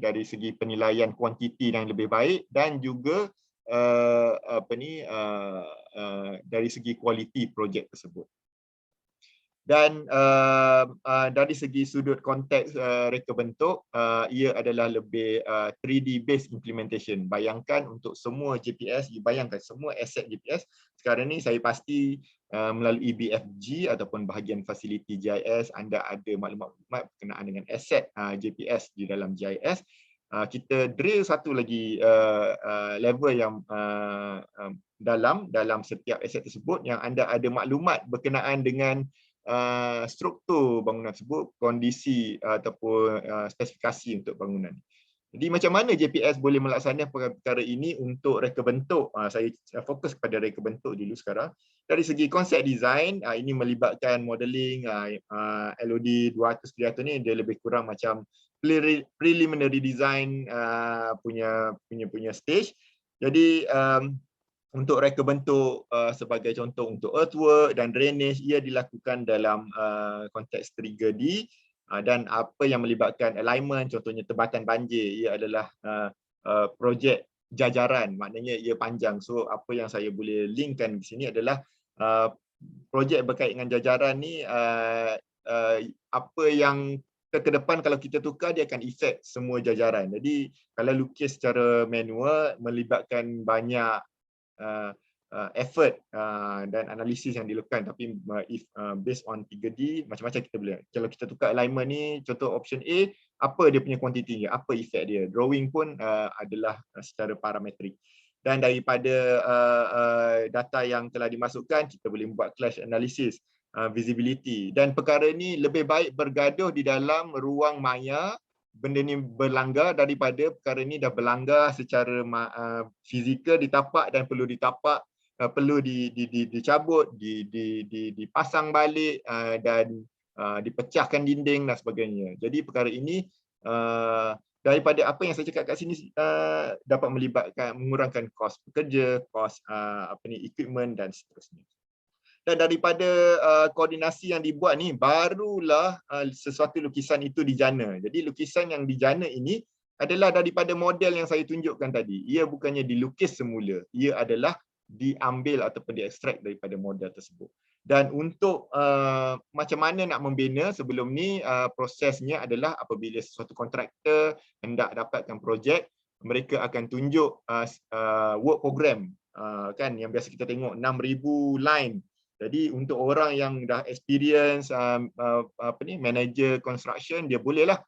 S3: dari segi penilaian kuantiti yang lebih baik dan juga dari segi kualiti projek tersebut. Dan dari segi sudut konteks reka bentuk, ia adalah lebih 3D based implementation. Bayangkan untuk semua GPS, bayangkan semua aset GPS sekarang ni saya pasti melalui BFG ataupun bahagian fasiliti GIS anda ada maklumat berkenaan dengan aset GPS di dalam GIS. Kita drill satu lagi level yang dalam setiap aset tersebut yang anda ada maklumat berkenaan dengan struktur bangunan tersebut, kondisi ataupun spesifikasi untuk bangunan. Jadi macam mana JPS boleh melaksanakan perkara ini untuk reka bentuk? Saya fokus kepada reka bentuk dulu sekarang. Dari segi konsep design, ini melibatkan modeling, LOD 200-300 ni dia lebih kurang macam preliminary design punya stage. Jadi untuk reka bentuk sebagai contoh untuk earthwork dan drainage, ia dilakukan dalam konteks 3D dan apa yang melibatkan alignment, contohnya tebatan banjir, ia adalah projek jajaran, maknanya ia panjang. So apa yang saya boleh linkkan di sini adalah projek berkait dengan jajaran ni, apa yang ke depan kalau kita tukar dia akan efek semua jajaran. Jadi kalau lukis secara manual melibatkan banyak effort dan analisis yang dilakukan, tapi if based on 3D macam-macam kita boleh. Kalau kita tukar alignment ni, contoh option A, apa dia punya quantity dia, apa effect dia. Drawing pun adalah secara parametrik. Dan daripada data yang telah dimasukkan, kita boleh membuat clash analysis, visibility. Dan perkara ni lebih baik bergaduh di dalam ruang maya, benda ni berlanggar daripada perkara ni dah berlanggar secara fizikal ditapak dan perlu ditapak, perlu dicabut, dipasang balik dan dipecahkan dinding dan sebagainya. Jadi perkara ini daripada apa yang saya cakap kat sini dapat mengurangkan kos pekerja, kos equipment dan seterusnya. Dan daripada koordinasi yang dibuat ni, barulah sesuatu lukisan itu dijana. Jadi lukisan yang dijana ini adalah daripada model yang saya tunjukkan tadi. Ia bukannya dilukis semula, ia adalah diambil ataupun diekstrak daripada model tersebut. Dan untuk macam mana nak membina, sebelum ni prosesnya adalah apabila sesuatu kontraktor hendak dapatkan projek, mereka akan tunjuk work program, kan yang biasa kita tengok 6,000 line. Jadi untuk orang yang dah experience manager construction, dia bolehlah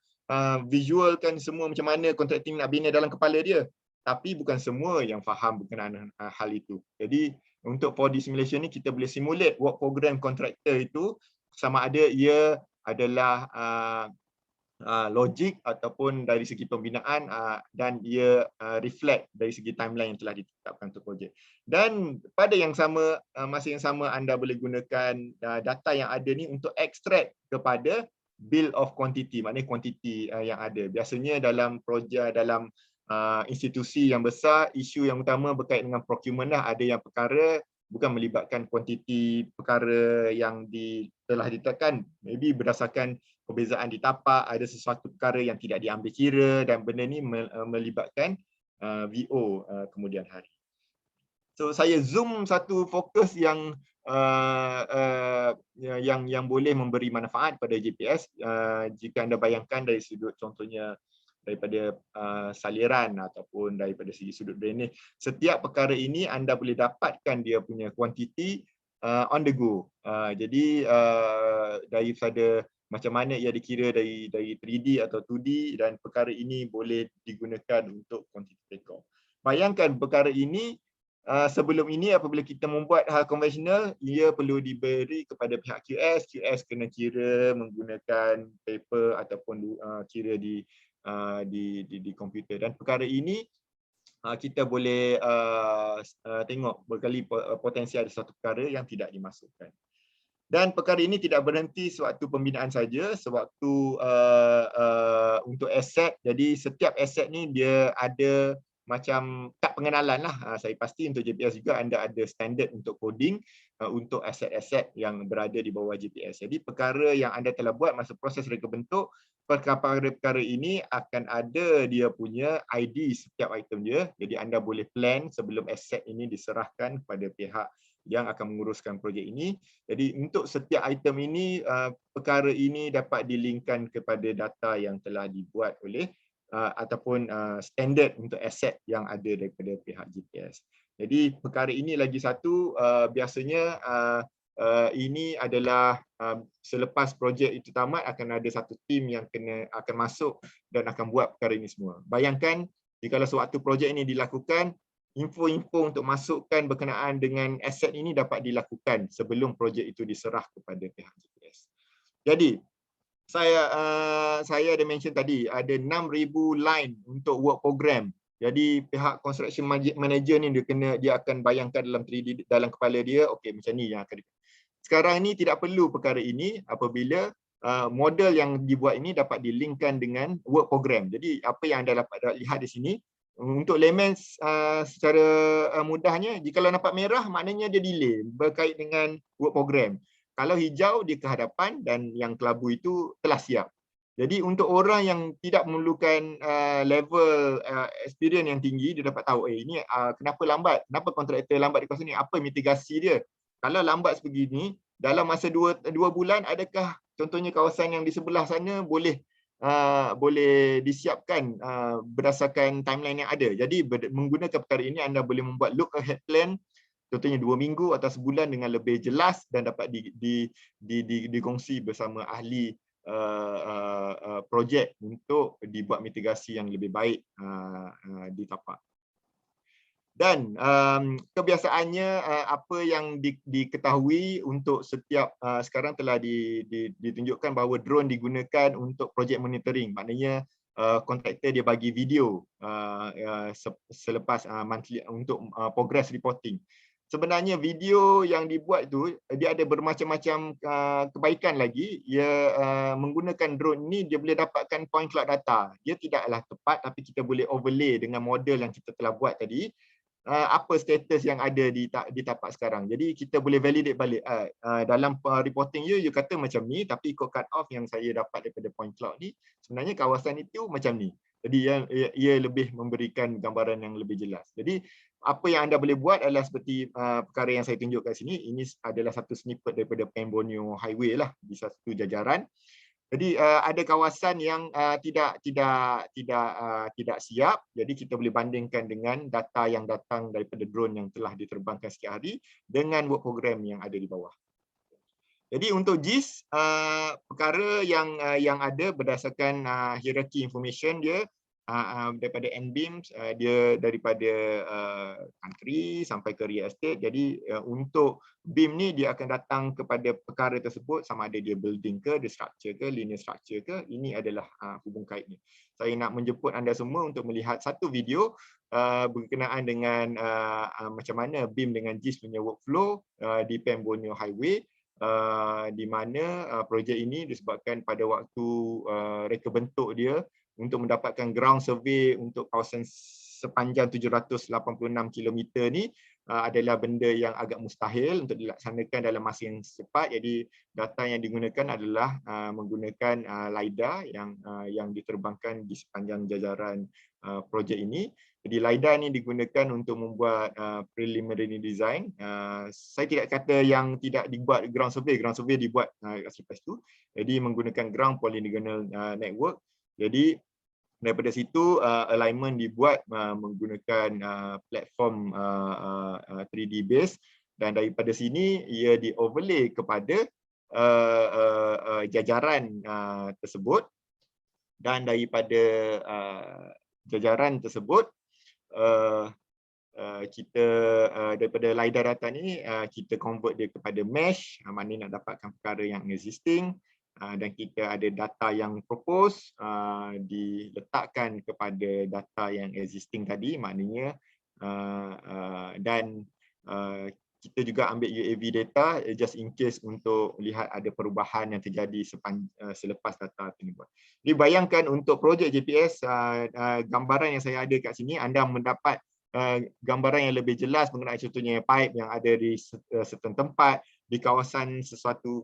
S3: visualkan semua macam mana contracting nak bina dalam kepala dia. Tapi bukan semua yang faham berkenaan hal itu. Jadi untuk 4D simulation ni kita boleh simulate work program contractor itu sama ada ia adalah logik ataupun dari segi pembinaan dan ia reflect dari segi timeline yang telah ditetapkan untuk projek. Dan pada yang sama, masa yang sama anda boleh gunakan data yang ada ni untuk extract kepada bill of quantity, maknanya kuantiti yang ada. Biasanya dalam projek, dalam institusi yang besar, isu yang utama berkait dengan procurement lah. Ada yang perkara bukan melibatkan kuantiti perkara yang telah ditetapkan, maybe berdasarkan perbezaan di tapak, ada sesuatu perkara yang tidak diambil kira dan benda ni melibatkan VO kemudian hari. So saya zoom satu fokus yang boleh memberi manfaat pada GPS. Jika anda bayangkan dari sudut contohnya daripada saliran ataupun daripada segi sudut drainage, setiap perkara ini anda boleh dapatkan dia punya kuantiti on the go. Jadi daripada macam mana ia dikira dari 3D atau 2D, dan perkara ini boleh digunakan untuk quantity takeoff. Bayangkan perkara ini sebelum ini apabila kita membuat hal konvensional, ia perlu diberi kepada pihak QS. QS kena kira menggunakan paper ataupun kira di komputer. Dan perkara ini kita boleh tengok berkali potensi ada satu perkara yang tidak dimasukkan. Dan perkara ini tidak berhenti sewaktu pembinaan saja, sewaktu untuk aset. Jadi setiap aset ni dia ada macam tak pengenalan lah. Saya pasti untuk JPS juga anda ada standard untuk coding untuk aset-aset yang berada di bawah JPS. Jadi perkara yang anda telah buat masa proses reka bentuk, perkara-perkara ini akan ada dia punya ID setiap item dia. Jadi anda boleh plan sebelum aset ini diserahkan kepada pihak yang akan menguruskan projek ini. Jadi untuk setiap item ini, perkara ini dapat dilinkkan kepada data yang telah dibuat oleh ataupun standard untuk aset yang ada daripada pihak GPS. Jadi perkara ini lagi satu, biasanya ini adalah selepas projek itu tamat akan ada satu tim yang akan masuk dan akan buat perkara ini semua. Bayangkan jika sewaktu projek ini dilakukan, info-info untuk masukkan berkenaan dengan aset ini dapat dilakukan sebelum projek itu diserah kepada pihak GPS. Jadi saya ada mention tadi ada 6,000 line untuk work program. Jadi pihak construction manager ni dia akan bayangkan dalam 3D dalam kepala dia, okey macam ni yang akan. Sekarang ni tidak perlu perkara ini apabila model yang dibuat ini dapat dilinkkan dengan work program. Jadi apa yang anda dapat lihat di sini untuk layman secara mudahnya, jika nampak merah maknanya dia delay berkait dengan work program. Kalau hijau dia ke hadapan dan yang kelabu itu telah siap. Jadi untuk orang yang tidak memerlukan level experience yang tinggi, dia dapat tahu ini kenapa lambat, kenapa kontraktor lambat di kawasan ini, apa mitigasi dia. Kalau lambat sebegini, dalam masa 2 bulan, adakah contohnya kawasan yang di sebelah sana boleh disiapkan berdasarkan timeline yang ada. Jadi menggunakan perkara ini anda boleh membuat look ahead plan, contohnya 2 minggu atau sebulan dengan lebih jelas dan dapat dikongsi bersama ahli projek untuk dibuat mitigasi yang lebih baik di tapak. Dan kebiasaannya apa yang diketahui untuk setiap sekarang telah ditunjukkan bahawa drone digunakan untuk projek monitoring. Maknanya kontraktor dia bagi video selepas monthly untuk progress reporting. Sebenarnya video yang dibuat tu dia ada bermacam-macam kebaikan lagi. Ia menggunakan drone ni dia boleh dapatkan point cloud data. Dia tidaklah tepat tapi kita boleh overlay dengan model yang kita telah buat tadi. Apa status yang ada di tapak sekarang. Jadi kita boleh validate balik. Dalam reporting you kata macam ni, tapi ikut cut off yang saya dapat daripada point cloud ni, sebenarnya kawasan itu macam ni. Jadi ia lebih memberikan gambaran yang lebih jelas. Jadi apa yang anda boleh buat adalah seperti perkara yang saya tunjuk kat sini. Ini adalah satu snippet daripada Pem Borneo Highway lah di satu jajaran. Jadi ada kawasan yang tidak siap. Jadi kita boleh bandingkan dengan data yang datang daripada drone yang telah diterbangkan sekian hari dengan work program yang ada di bawah. Jadi untuk JIS, perkara yang ada berdasarkan hierarchy information dia daripada NBIMS, dia daripada country sampai ke real estate. Jadi untuk BIM ni dia akan datang kepada perkara tersebut sama ada dia building ke, dia structure ke, linear structure ke. Ini adalah hubung kaitnya. Saya nak menjemput anda semua untuk melihat satu video berkenaan dengan macam mana BIM dengan JIS punya workflow di Pem Borneo Highway. Di mana projek ini disebabkan pada waktu reka bentuk dia untuk mendapatkan ground survey untuk kawasan sepanjang 786 km ni adalah benda yang agak mustahil untuk dilaksanakan dalam masa yang cepat. Jadi data yang digunakan adalah menggunakan LiDAR yang diterbangkan di sepanjang jajaran projek ini. Jadi LiDAR ni digunakan untuk membuat preliminary design. Saya tidak kata yang tidak dibuat ground survey dibuat selepas tu. Jadi menggunakan ground polygonal network. Jadi daripada situ alignment dibuat menggunakan platform 3D base, dan daripada sini ia di overlay kepada jajaran tersebut, dan daripada jajaran tersebut kita daripada LiDAR data ni kita convert dia kepada mesh, maknanya nak dapatkan perkara yang existing, dan kita ada data yang propose diletakkan kepada data yang existing tadi, maknanya dan kita juga ambil UAV data just in case untuk lihat ada perubahan yang terjadi selepas data itu dibuat. Jadi bayangkan untuk projek JPS, gambaran yang saya ada kat sini, anda mendapat gambaran yang lebih jelas mengenai contohnya pipe yang ada di certain tempat, di kawasan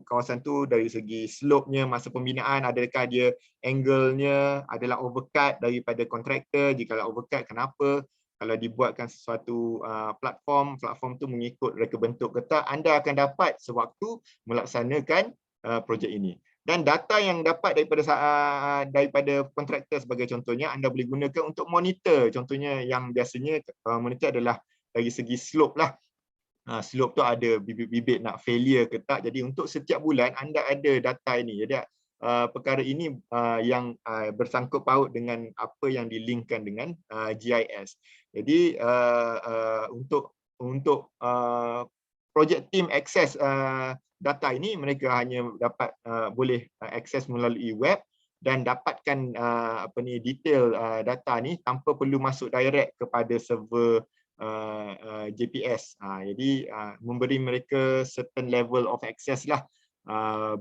S3: kawasan tu dari segi slope-nya masa pembinaan, adakah dia angle-nya adalah overcut daripada kontraktor, jika overcut kenapa, kalau dibuatkan sesuatu platform tu mengikut reka bentuk ke tak, anda akan dapat sewaktu melaksanakan projek ini. Dan data yang dapat daripada kontraktor sebagai contohnya, anda boleh gunakan untuk monitor. Contohnya yang biasanya monitor adalah dari segi slope lah. Slope tu ada bibit-bibit nak failure ke tak. Jadi untuk setiap bulan anda ada data ini. Jadi perkara ini yang bersangkut paut dengan apa yang dilinkkan dengan GIS. Jadi untuk project team akses data ini, mereka hanya dapat boleh akses melalui web dan dapatkan detail data ni tanpa perlu masuk direct kepada server JPS. Jadi memberi mereka certain level of access lah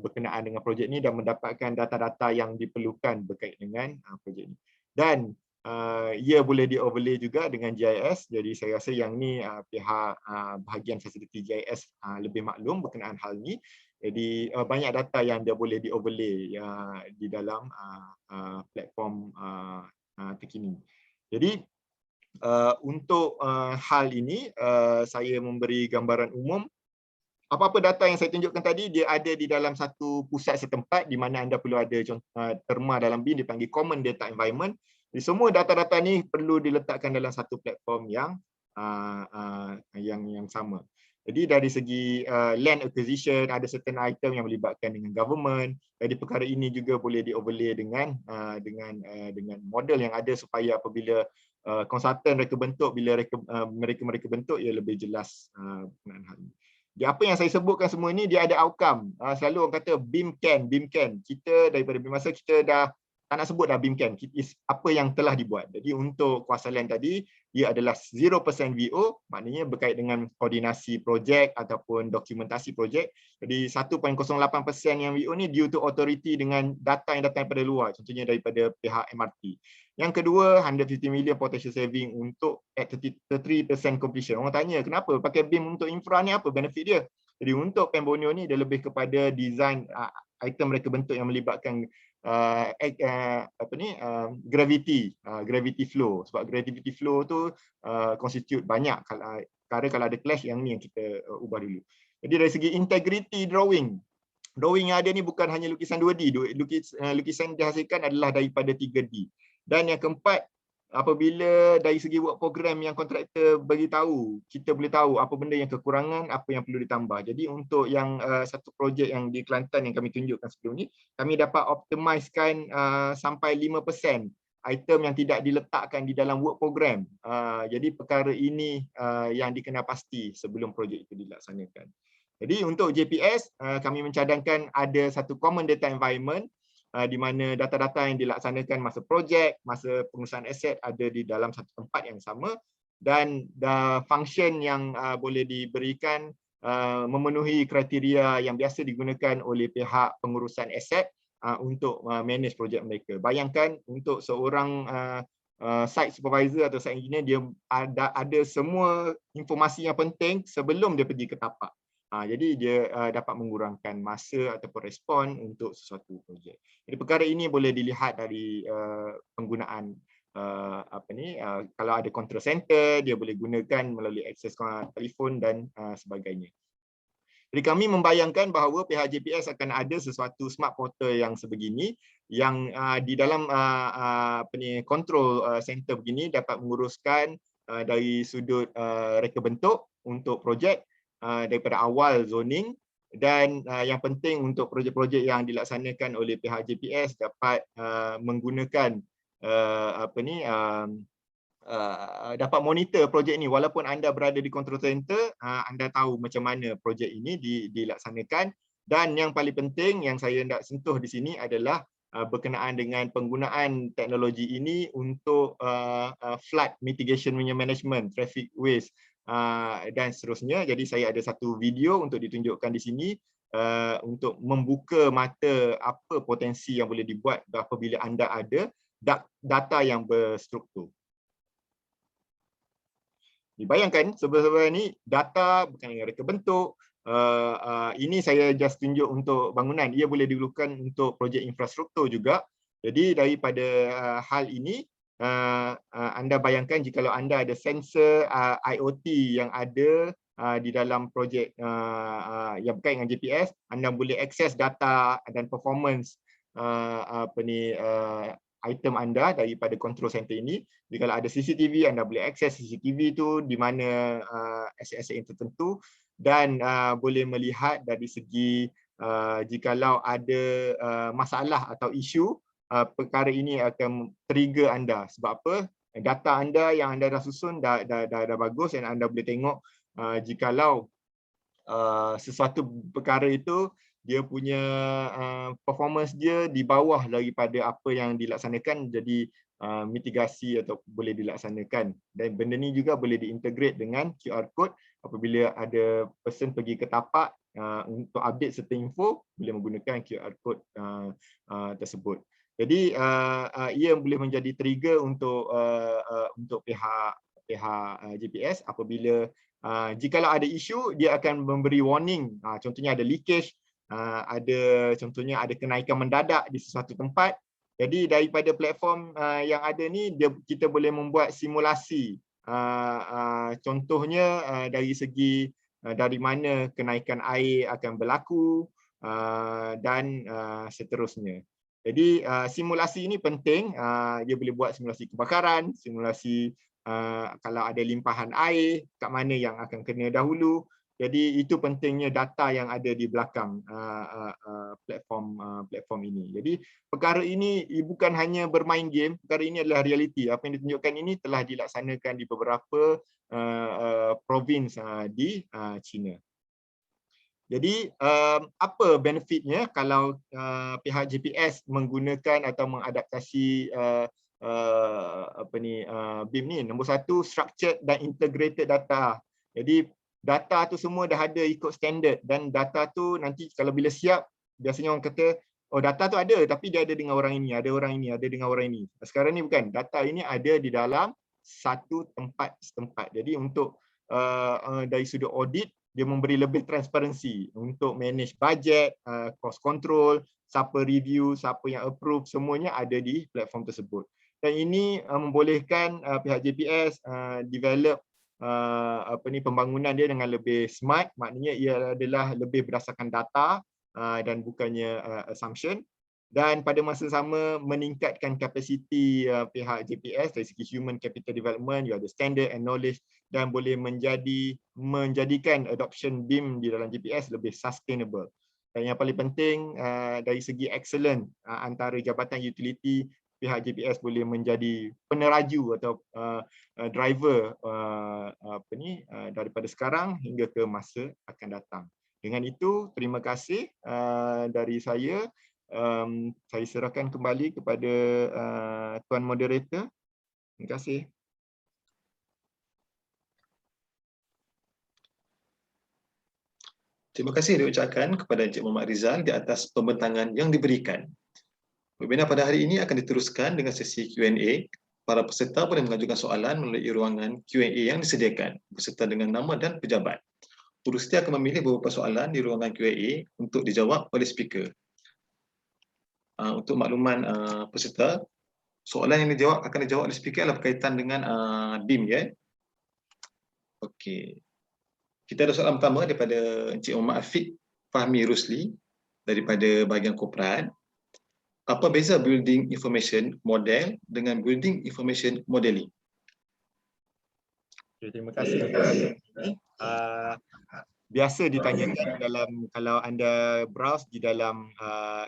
S3: berkenaan dengan projek ni dan mendapatkan data-data yang diperlukan berkait dengan projek ni. Dan ia boleh di-overlay juga dengan GIS. Jadi saya rasa yang ni pihak bahagian fasiliti GIS lebih maklum berkenaan hal ni. Jadi banyak data yang dia boleh di-overlay di dalam platform terkini. Jadi untuk hal ini saya memberi gambaran umum. Apa-apa data yang saya tunjukkan tadi, dia ada di dalam satu pusat setempat di mana anda perlu ada terma dalam BIM, dipanggil Common Data Environment. Jadi semua data-data ni perlu diletakkan dalam satu platform yang sama. Jadi dari segi land acquisition, ada certain item yang melibatkan dengan government. Jadi perkara ini juga boleh di-overlay dengan model yang ada supaya apabila konsultan reka bentuk, bila mereka bentuk, ia lebih jelas berkenaan hal ini. Jadi apa yang saya sebutkan semua ini, dia ada outcome. Selalu orang kata BIM can. Kita daripada BIM masa kita dah tak nak sebut dah BIM can. Apa yang telah dibuat. Jadi untuk kuasa land tadi, ia adalah 0% VO, maknanya berkait dengan koordinasi projek ataupun dokumentasi projek. Jadi 1.08% yang VO ni due to authority dengan data yang datang daripada luar, contohnya daripada pihak MRT. Yang kedua, 150 million potential saving untuk at 33% completion. Orang tanya, kenapa pakai BIM untuk infra ni, apa benefit dia? Jadi untuk Pemborneo ni, dia lebih kepada design item reka bentuk yang melibatkan gravity flow. Sebab gravity flow tu constitute banyak. Kalau ada clash, yang ni yang kita ubah dulu. Jadi dari segi integrity drawing yang ada ni bukan hanya lukisan 2D. Lukisan dihasilkan adalah daripada 3D. Dan yang keempat, apabila dari segi work program yang kontraktor bagi tahu, kita boleh tahu apa benda yang kekurangan, apa yang perlu ditambah. Jadi untuk yang satu projek yang di Kelantan yang kami tunjukkan sebelum ni, kami dapat optimizekan sampai 5% item yang tidak diletakkan di dalam work program. Jadi perkara ini yang dikenal pasti sebelum projek itu dilaksanakan. Jadi untuk JPS, kami mencadangkan ada satu common data environment di mana data-data yang dilaksanakan masa projek, masa pengurusan aset ada di dalam satu tempat yang sama, dan function yang boleh diberikan memenuhi kriteria yang biasa digunakan oleh pihak pengurusan aset untuk manage projek mereka. Bayangkan untuk seorang site supervisor atau site engineer, dia ada semua informasi yang penting sebelum dia pergi ke tapak. Jadi dia dapat mengurangkan masa ataupun respon untuk sesuatu projek. Jadi perkara ini boleh dilihat dari penggunaan kalau ada control center, dia boleh gunakan melalui akses telefon dan sebagainya. Jadi kami membayangkan bahawa pihak JPS akan ada sesuatu smart portal yang sebegini, yang di dalam control center begini dapat menguruskan dari sudut reka bentuk untuk projek, daripada awal zoning, dan yang penting untuk projek-projek yang dilaksanakan oleh pihak JPS dapat menggunakan dapat monitor projek ini walaupun anda berada di control center, anda tahu macam mana projek ini dilaksanakan. Dan yang paling penting yang saya nak sentuh di sini adalah berkenaan dengan penggunaan teknologi ini untuk flood mitigation management, traffic waste, dan seterusnya. Jadi saya ada satu video untuk ditunjukkan di sini untuk membuka mata apa potensi yang boleh dibuat apabila anda ada data yang berstruktur. Dibayangkan sebenarnya ni data bukan yang reka bentuk. Ini saya just tunjuk untuk bangunan. Ia boleh digunakan untuk projek infrastruktur juga. Jadi daripada hal ini, anda bayangkan jika anda ada sensor IoT yang ada di dalam projek yang berkait dengan GPS, anda boleh akses data dan performance item anda daripada control center ini. Jika ada CCTV, anda boleh akses CCTV itu di mana aset-aset yang tertentu, dan boleh melihat dari segi jikalau ada masalah atau isu, perkara ini akan trigger anda. Sebab apa? Data anda yang anda dah susun dah bagus, dan anda boleh tengok jikalau sesuatu perkara itu dia punya performance dia di bawah daripada apa yang dilaksanakan, jadi mitigasi atau boleh dilaksanakan. Dan benda ni juga boleh diintegrate dengan QR code. Apabila ada person pergi ke tapak untuk update certain info, boleh menggunakan QR code tersebut. Jadi ia boleh menjadi trigger untuk pihak GPS apabila jikalau ada isu, dia akan memberi warning. Contohnya ada leakage, contohnya ada kenaikan mendadak di sesuatu tempat. Jadi daripada platform yang ada ni, kita boleh membuat simulasi. Contohnya dari segi dari mana kenaikan air akan berlaku dan seterusnya. Jadi simulasi ini penting. Dia boleh buat simulasi kebakaran, simulasi kalau ada limpahan air, kat mana yang akan kena dahulu. Jadi itu pentingnya data yang ada di belakang platform ini. Jadi perkara ini bukan hanya bermain game, perkara ini adalah realiti. Apa yang ditunjukkan ini telah dilaksanakan di beberapa provinsi di China. Jadi apa benefitnya kalau pihak GPS menggunakan atau mengadaptasi BIM ni? Nombor satu, structured dan integrated data. Jadi data tu semua dah ada ikut standard, dan data tu nanti kalau bila siap, biasanya orang kata, oh data tu ada tapi dia ada dengan orang ini, ada orang ini, ada dengan orang ini. Sekarang ni bukan, data ini ada di dalam satu tempat setempat. Jadi untuk dari sudut audit, dia memberi lebih transparansi untuk manage budget, cost control, siapa review, siapa yang approve, semuanya ada di platform tersebut. Dan ini membolehkan pihak GPS develop pembangunan dia dengan lebih smart. Maknanya ia adalah lebih berdasarkan data dan bukannya assumption. Dan pada masa sama meningkatkan kapasiti pihak GPS dari segi human capital development, you ada standard and knowledge, dan boleh menjadikan adoption BIM di dalam GPS lebih sustainable. Dan yang paling penting dari segi excellent antara jabatan utility, pihak GPS boleh menjadi peneraju atau driver daripada sekarang hingga ke masa akan datang. Dengan itu, terima kasih dari saya. Saya serahkan kembali kepada Tuan Moderator. Terima kasih.
S1: Terima kasih diucapkan kepada Encik Muhammad Rizal di atas pembentangan yang diberikan. Webinar pada hari ini akan diteruskan dengan sesi Q&A. Para peserta boleh mengajukan soalan melalui ruangan Q&A yang disediakan beserta dengan nama dan pejabat. Pengurusi akan memilih beberapa soalan di ruangan Q&A untuk dijawab oleh speaker. Untuk makluman peserta, soalan yang akan dijawab oleh speaker adalah berkaitan dengan BIM, ya. Okey. Kita ada soalan pertama daripada Encik Muhammad Afiq Fahmi Rusli daripada bahagian korporat. Apa beza building information model dengan building information modeling?
S3: Okay, terima kasih. Biasa ditanyakan dalam, kalau anda browse di dalam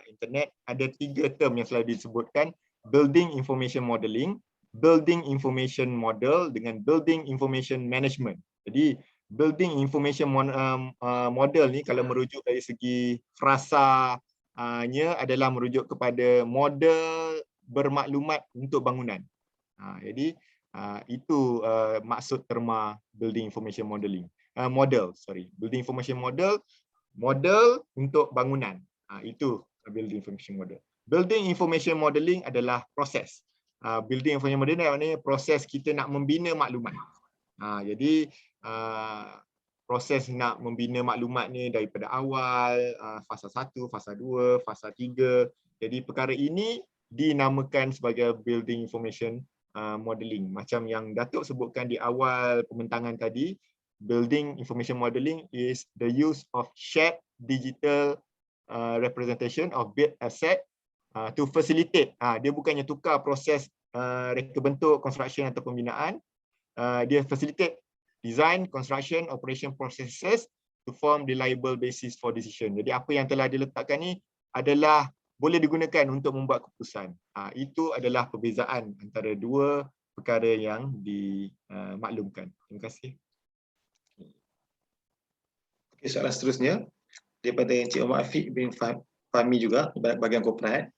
S3: internet, ada 3 term yang selalu disebutkan: building information modeling, building information model, dengan building information management. Jadi building information model ni kalau merujuk dari segi frasanya adalah merujuk kepada model bermaklumat untuk bangunan. Jadi Itu maksud terma Building Information Modeling. Building Information Model untuk bangunan. Itu Building Information Model. Building Information Modeling adalah proses. Building Information Modeling maknanya proses kita nak membina maklumat. Jadi proses nak membina maklumat ni daripada awal, fasa 1, fasa 2, fasa 3. Jadi perkara ini dinamakan sebagai Building Information Modeling. Macam yang Datuk sebutkan di awal pembentangan tadi, Building Information Modeling is the use of shared digital representation of built asset to facilitate. Dia bukannya tukar proses reka bentuk, construction atau pembinaan. Dia facilitate design, construction, operation processes to form reliable basis for decision. Jadi apa yang telah diletakkan ni adalah boleh digunakan untuk membuat keputusan. Itu adalah perbezaan antara dua perkara yang dimaklumkan. Terima kasih.
S1: Okay, soalan seterusnya daripada Encik Omar Afiq bin Fahmi juga, bahagian korporat.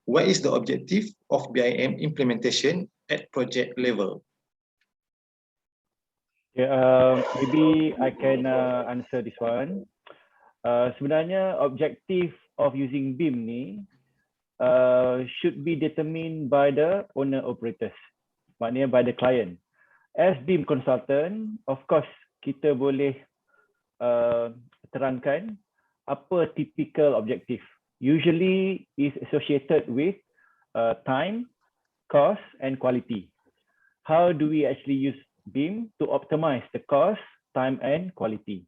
S1: What is the objective of BIM implementation at project level?
S2: Maybe I can answer this one. Sebenarnya objective of using BIM ni should be determined by the owner operators, maknanya by the client. As BIM consultant, of course kita boleh terangkan apa typical objective. Usually is associated with time, cost and quality. How do we actually use BIM to optimize the cost, time and quality?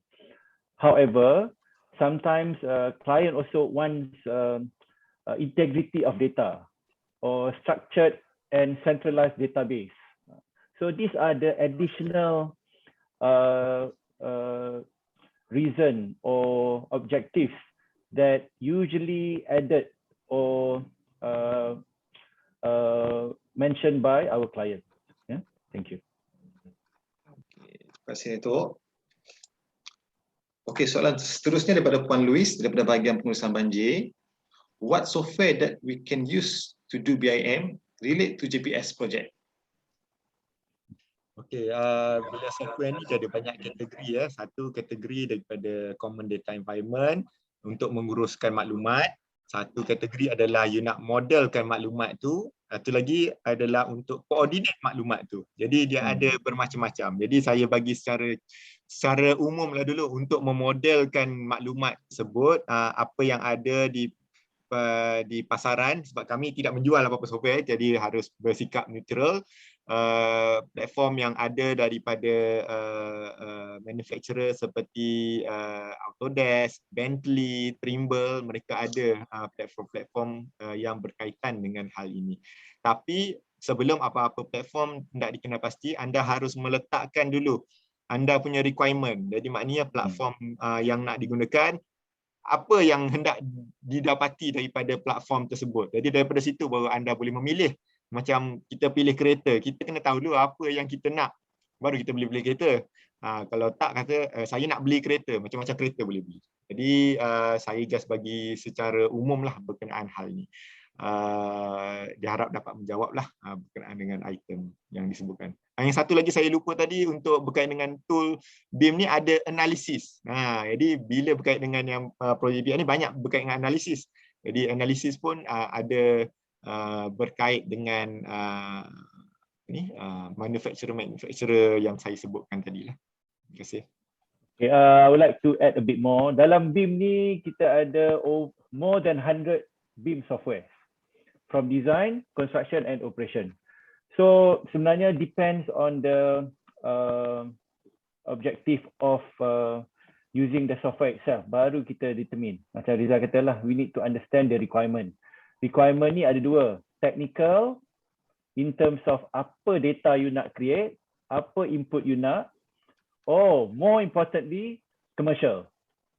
S2: However, sometimes client also wants integrity of data or structured and centralized database. So these are the additional reason or objectives that usually added or mentioned by our client. Yeah, thank you.
S1: Okay, terima kasih Datuk. Okey, soalan seterusnya daripada Puan Louis daripada bahagian pengurusan banjir. What software that we can use to do BIM relate to JPS project?
S3: Okey, bila software ni ada banyak kategori ya. Satu kategori daripada common data environment untuk menguruskan maklumat. Satu kategori adalah you nak modelkan maklumat tu. Satu lagi adalah untuk koordinat maklumat tu. Jadi dia ada bermacam-macam. Jadi saya bagi secara umum lah dulu untuk memodelkan maklumat tersebut, apa yang ada di pasaran, sebab kami tidak menjual apa-apa software, jadi harus bersikap neutral. Platform yang ada daripada manufacturer seperti Autodesk, Bentley, Trimble, mereka ada platform-platform yang berkaitan dengan hal ini. Tapi sebelum apa-apa platform hendak dikenal pasti, anda harus meletakkan dulu anda punya requirement. Jadi maknanya platform yang nak digunakan, apa yang hendak didapati daripada platform tersebut. Jadi daripada situ baru anda boleh memilih. Macam kita pilih kereta, kita kena tahu dulu apa yang kita nak, baru kita boleh beli kereta. Kalau tak kata saya nak beli kereta, macam-macam kereta boleh beli. Jadi saya just bagi secara umum lah berkenaan hal ini. Diharap dapat menjawablah berkenaan dengan item yang disebutkan. Yang satu lagi saya lupa tadi, untuk berkaitan dengan tool BIM ni ada analisis. Jadi bila berkaitan dengan yang projek BIM ni banyak berkaitan dengan analisis. Jadi analisis pun ada berkait dengan manufacturer yang saya sebutkan tadi lah. Terima kasih.
S2: Okay, I would like to add a bit more. Dalam BIM ni kita ada more than 100 BIM software from design, construction and operation. So sebenarnya depends on the objective of using the software itself. Baru kita determine. Macam Rizal kata lah, we need to understand the requirement. Requirement ni ada dua, technical in terms of apa data you nak create, apa input you nak, more importantly commercial.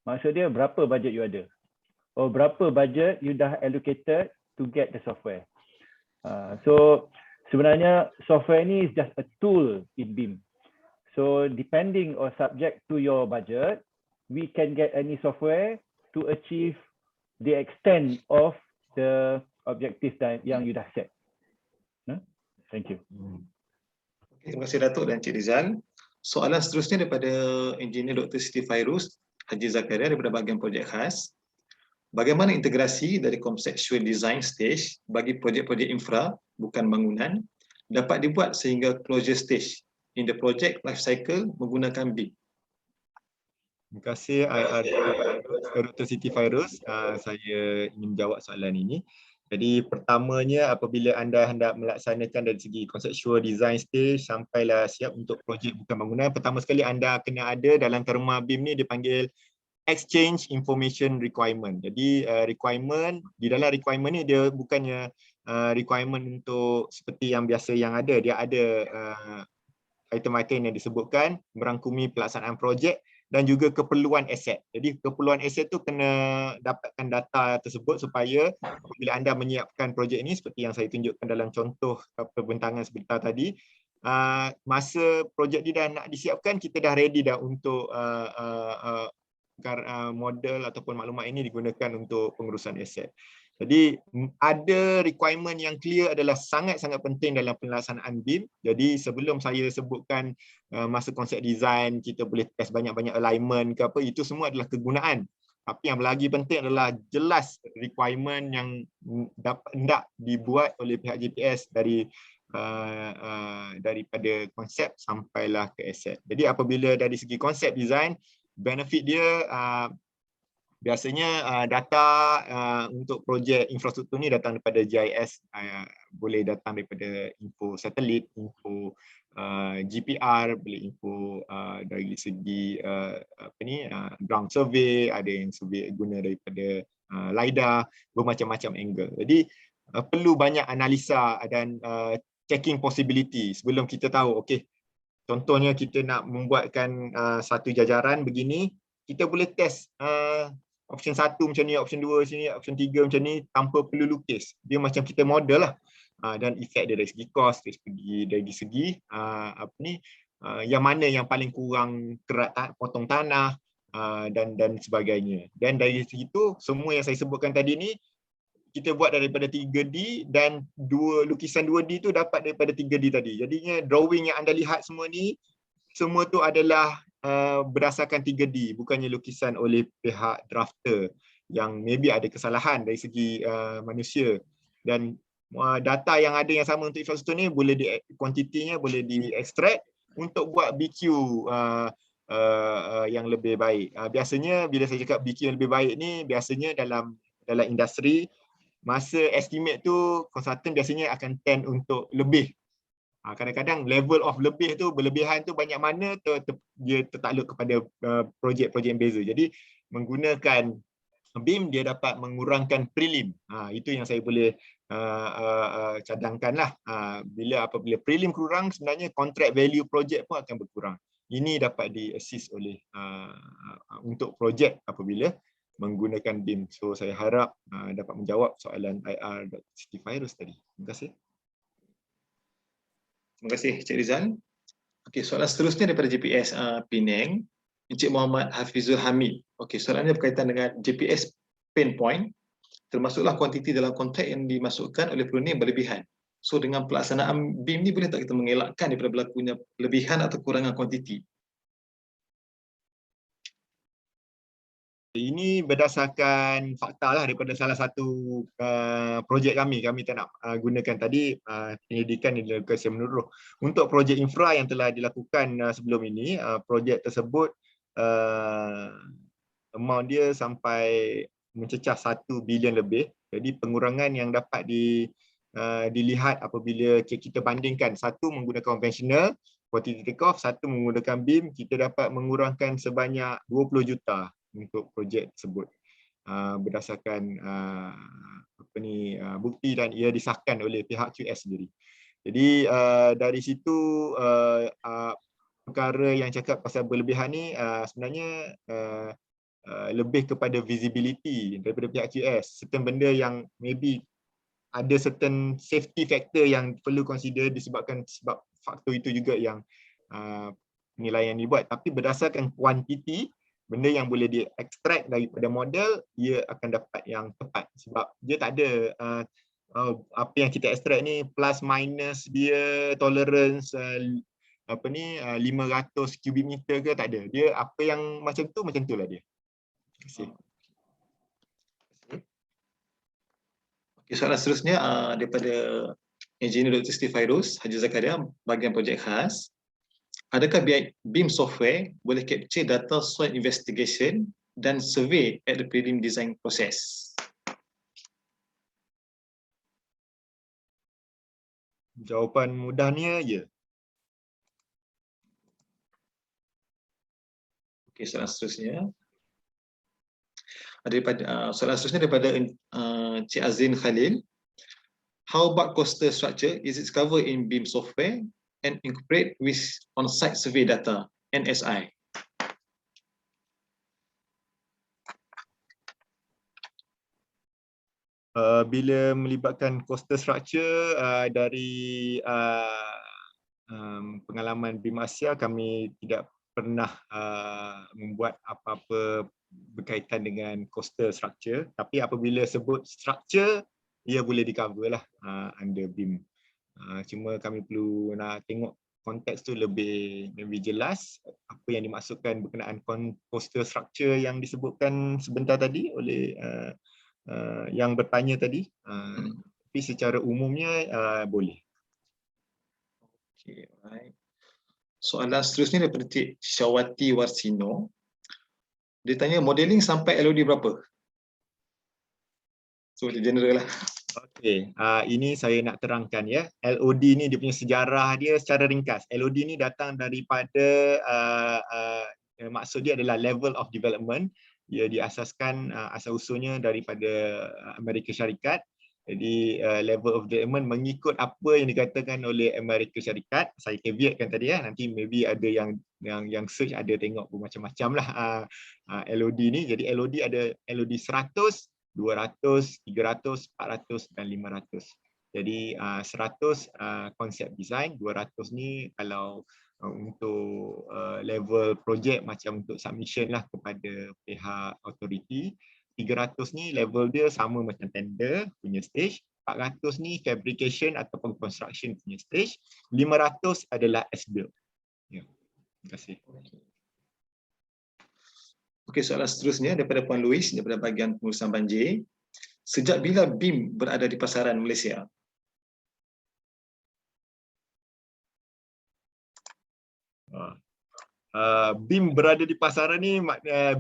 S2: Maksud dia berapa budget you ada, berapa budget you dah allocated to get the software. So sebenarnya software ni is just a tool in BIM. So depending or subject to your budget, we can get any software to achieve the extent of the objective yang you dah set. Thank you.
S1: Terima kasih Datuk dan Cik Rizal. Soalan seterusnya daripada Engineer Dr. Siti Fairuz Haji Zakaria daripada bahagian projek khas. Bagaimana integrasi dari conceptual design stage bagi projek-projek infra, bukan bangunan, dapat dibuat sehingga closure stage in the project life cycle menggunakan BIM?
S3: Terima kasih Dr. Siti Fairuz. Saya ingin menjawab soalan ini. Jadi pertamanya, apabila anda hendak melaksanakan dari segi conceptual design stage sampailah siap untuk projek bukan bangunan, pertama sekali anda kena ada dalam terma BIM ni dipanggil exchange information requirement. Jadi requirement, di dalam requirement ni dia bukannya requirement untuk seperti yang biasa yang ada. Dia ada item-item yang disebutkan merangkumi pelaksanaan projek dan juga keperluan aset. Jadi keperluan aset tu kena dapatkan data tersebut supaya bila anda menyiapkan projek ini seperti yang saya tunjukkan dalam contoh perbentangan sebentar tadi, masa projek ni dah nak disiapkan, kita dah ready dah untuk model ataupun maklumat ini digunakan untuk pengurusan aset. Jadi ada requirement yang clear adalah sangat-sangat penting dalam pelaksanaan BIM. Jadi sebelum saya sebutkan masa konsep design, kita boleh test banyak-banyak alignment ke apa, itu semua adalah kegunaan. Tapi yang lagi penting adalah jelas requirement yang hendak dibuat oleh pihak JPS daripada konsep sampailah ke aset. Jadi apabila dari segi konsep design, benefit dia biasanya data untuk projek infrastruktur ni datang daripada GIS, boleh datang daripada info satelit, info GPR, boleh info dari segi ground survey, ada yang survey guna daripada LiDAR, bermacam-macam angle. Jadi perlu banyak analisa dan checking possibility sebelum kita tahu, okey, contohnya kita nak membuatkan satu jajaran begini, kita boleh test option 1 macam ni, option 2 macam ni, option 3 macam ni tanpa perlu lukis. Dia macam kita model lah. Dan efek dia dari segi cost, dari segi yang mana yang paling kurang kerat potong tanah dan sebagainya. Dan dari situ semua yang saya sebutkan tadi ni kita buat daripada 3D dan lukisan 2D tu dapat daripada 3D tadi. Jadinya drawing yang anda lihat semua ni, semua tu adalah berdasarkan 3D, bukannya lukisan oleh pihak drafter yang maybe ada kesalahan dari segi manusia. Dan data yang ada yang sama untuk infrastruktur ni boleh kuantitinya boleh diekstrak untuk buat BQ yang lebih baik. Biasanya bila saya cakap BQ yang lebih baik ni, biasanya dalam industri, masa estimate tu konsultan biasanya akan tend untuk lebih. Kadang-kadang level of lebih tu, berlebihan tu banyak mana dia tertakluk kepada projek-projek yang beza. Jadi menggunakan BIM dia dapat mengurangkan prelim. Itu yang saya boleh cadangkanlah. Apabila prelim kurang, sebenarnya contract value projek pun akan berkurang. Ini dapat di-assist oleh untuk projek apabila menggunakan BIM. So saya harap dapat menjawab soalan IR Dr. Siti Fairuz tadi. Terima kasih.
S1: Terima kasih Cik Rizal. Okey, soalan seterusnya daripada JPS Penang, Encik Muhammad Hafizul Hamid. Okey, soalannya berkaitan dengan JPS pain point, termasuklah kuantiti dalam kontrak yang dimasukkan oleh peronim yang berlebihan. So dengan pelaksanaan BIM ni boleh tak kita mengelakkan daripada berlakunya lebihan atau kurangan kuantiti?
S3: Ini berdasarkan fakta lah daripada salah satu projek kami tak nak gunakan tadi penyelidikan yang dilakukan secara menyeluruh. Untuk projek infra yang telah dilakukan sebelum ini, projek tersebut amount dia sampai mencecah 1 bilion lebih. Jadi pengurangan yang dapat dilihat apabila kita bandingkan, satu menggunakan konvensional, quantity take-off, satu menggunakan BIM, kita dapat mengurangkan sebanyak 20 juta untuk projek tersebut berdasarkan bukti dan ia disahkan oleh pihak QS sendiri. Jadi dari situ perkara yang cakap pasal berlebihan ni sebenarnya lebih kepada visibility daripada pihak QS. Certain benda yang maybe ada certain safety factor yang perlu consider disebabkan sebab faktor itu juga yang penilaian dibuat. Tapi berdasarkan kuantiti, benda yang boleh diekstrak daripada model, ia akan dapat yang tepat sebab dia tak ada apa yang kita ekstrak ni plus minus dia tolerance apa ni 500 cubic meter ke, tak ada. Dia apa yang macam tu lah dia. Terima kasih.
S1: Okay, soalan seterusnya daripada Engineer Dr. Siti Fairuz Haji Zakaria, bahagian projek khas. Adakah BIM software boleh capture data soil investigation dan survey at the prelim design process?
S3: Jawapan mudahnya ya.
S1: Okey, soalan seterusnya. Soalan seterusnya daripada Cik Azin Khalil. How about coastal structure? Is it covered in BIM software and incorporate with on-site survey data, NSI?
S3: Bila melibatkan coastal structure dari pengalaman BIM Asia, kami tidak pernah membuat apa-apa berkaitan dengan coastal structure, tapi apabila sebut structure, ia boleh di-cover lah under BIM. Cuma kami perlu nak tengok konteks tu lebih jelas apa yang dimaksudkan berkenaan coastal structure yang disebutkan sebentar tadi oleh yang bertanya tadi. Tapi secara umumnya boleh.
S1: Okay, right. Soalan seterusnya daripada Cik Syawati Warsino. Dia tanya modeling sampai LOD berapa? So general lah.
S3: Okey, ini saya nak terangkan ya. LOD ni dia punya sejarah dia secara ringkas. LOD ni datang daripada maksud dia adalah level of development. Dia diasaskan asal usulnya daripada Amerika Syarikat. Jadi level of development mengikut apa yang dikatakan oleh Amerika Syarikat. Saya caveatkan tadi ya, nanti maybe ada yang search ada tengok macam-macam lah LOD ni. Jadi LOD ada LOD 100, 200, 300, 400 dan 500. Jadi 100 konsep design, 200 ni kalau untuk level projek macam untuk submission lah kepada pihak authority. 300 ni level dia sama macam tender punya stage. 400 ni fabrication ataupun construction punya stage. 500 adalah as-built. Ya. Terima kasih.
S1: Okey, soalan seterusnya daripada Puan Louis daripada bahagian pengurusan banjir. Sejak bila BIM berada di pasaran Malaysia?
S3: BIM berada di pasaran ni,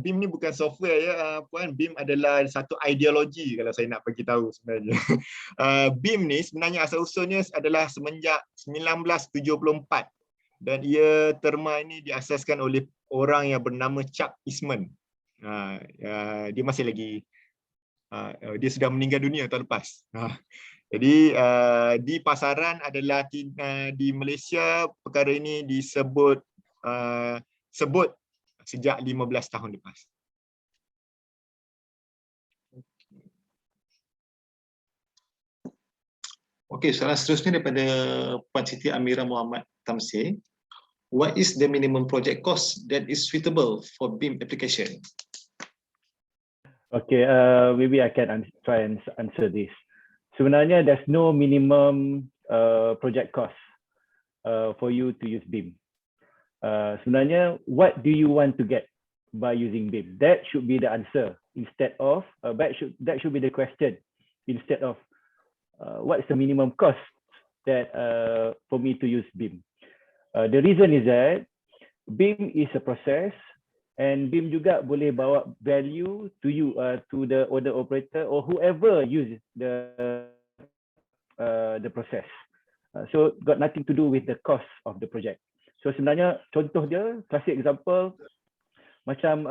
S3: BIM ni bukan software ya Puan. BIM adalah satu ideologi kalau saya nak bagi tahu sebenarnya. BIM ni sebenarnya asal usulnya adalah semenjak 1974 dan terma ini diasaskan oleh orang yang bernama Chuck Eastman. Dia masih lagi dia sudah meninggal dunia tahun lepas. Jadi di pasaran adalah di Malaysia perkara ini disebut sejak 15 tahun lepas.
S1: Okey, soalan seterusnya daripada Puan Siti Amira Muhammad Tamsir. What is the minimum project cost that is suitable for BIM application?
S2: Okay, maybe I can try and answer this. Sebenarnya there's no minimum project cost for you to use BIM. Sebenarnya what do you want to get by using BIM? That should be the answer instead of that should be the question instead of what's the minimum cost that for me to use BIM. The reason is that BIM is a process and BIM juga boleh bawa value to you to the owner operator or whoever use the process. So got nothing to do with the cost of the project. So sebenarnya contoh dia, classic example macam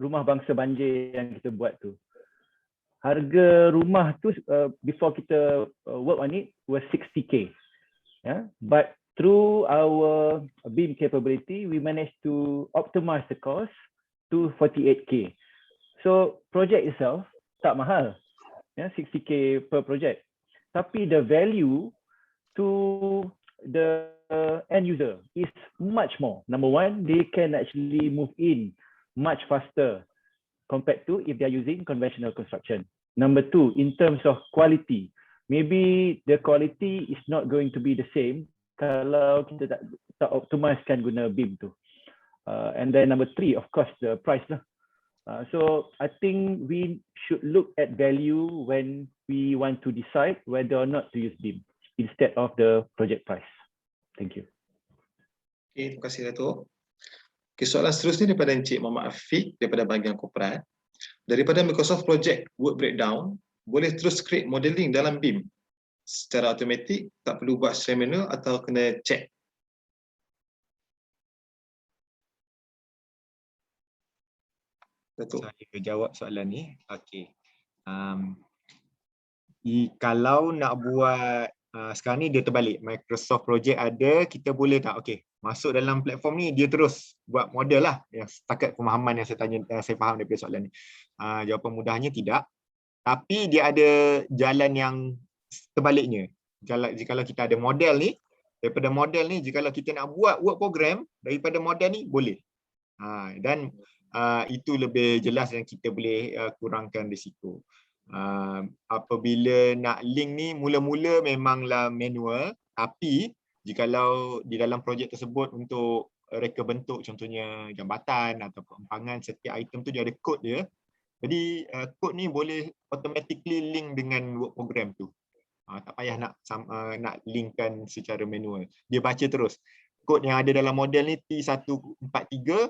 S2: rumah bangsa banjir yang kita buat tu. Harga rumah tu before kita work on it was 60k. Yeah? But through our BIM capability, we managed to optimize the cost to 48k. So project itself tak mahal, yeah, 60k per project. Tapi the value to the end user is much more. Number one, they can actually move in much faster compared to if they are using conventional construction. Number two, in terms of quality, maybe the quality is not going to be the same kalau kita tak optimiskan guna BIM tu. And then number 3, of course, the price lah. So I think we should look at value when we want to decide whether or not to use BIM instead of the project price. Thank you.
S1: Okay, terima kasih Dato'. Okay, soalan seterusnya daripada Encik Muhammad Afiq daripada bahagian korporat. Daripada Microsoft Project Work Breakdown, boleh terus create modeling dalam BIM secara automatik, tak perlu buat secara manual atau kena check? Dato'.
S3: Saya jawab soalan ni. Okey. Kalau nak buat sekarang ni dia terbalik. Microsoft Project ada, kita boleh tak? Okey, masuk dalam platform ni dia terus buat model lah. Yang setakat pemahaman yang saya faham daripada soalan ni. Jawapan mudahnya tidak. Tapi dia ada jalan yang terbaliknya. Jikalau kita ada model ni, daripada model ni jikalau kita nak buat work program daripada model ni boleh. Dan itu lebih jelas dan kita boleh kurangkan risiko. Apabila nak link ni mula-mula memanglah manual, tapi jikalau di dalam projek tersebut untuk reka bentuk contohnya jambatan atau empangan, setiap item tu dia ada kod dia. Jadi kod ni boleh automatically link dengan work program tu. Tak payah nak linkkan secara manual. Dia baca terus. Kod yang ada dalam model ni T143,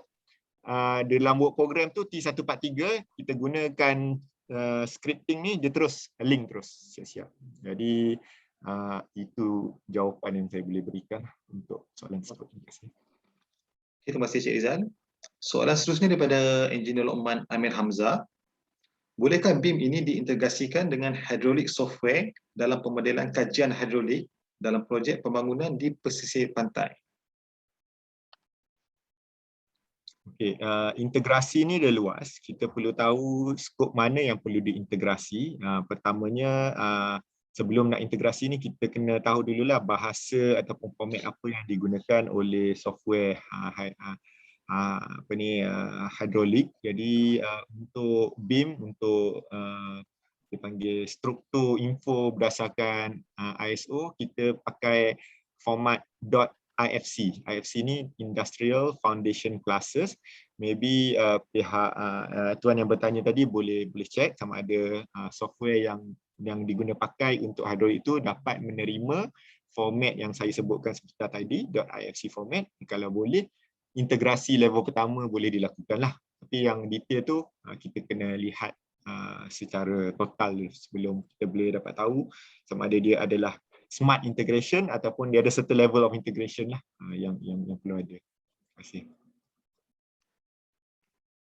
S3: dalam work program tu T143, kita gunakan scripting ni, dia terus link terus siap-siap. Jadi itu jawapan yang saya boleh berikan untuk soalan tersebut. Terima kasih.
S1: Terima kasih Cik Rizal. Soalan seterusnya daripada Engineer Lokman Amir Hamzah. Bolehkah BIM ini diintegrasikan dengan hidrolik software dalam pemodelan kajian hidrolik dalam projek pembangunan di pesisir pantai?
S3: Okey, integrasi ni dah luas. Kita perlu tahu skop mana yang perlu diintegrasi. Pertamanya, sebelum nak integrasi ni kita kena tahu dululah bahasa ataupun format apa yang digunakan oleh software hidrolik. Jadi untuk BIM, untuk dipanggil struktur info berdasarkan ISO, kita pakai format .ifc. IFC ni Industrial Foundation Classes. Maybe pihak tuan yang bertanya tadi boleh check sama ada software yang diguna pakai untuk hidrolik itu dapat menerima format yang saya sebutkan sebentar tadi, .ifc format. Kalau boleh, integrasi level pertama boleh dilakukan lah. Tapi yang detail tu kita kena lihat secara total sebelum kita boleh dapat tahu sama ada dia adalah smart integration ataupun dia ada certain level of integration lah yang perlu ada. Terima kasih.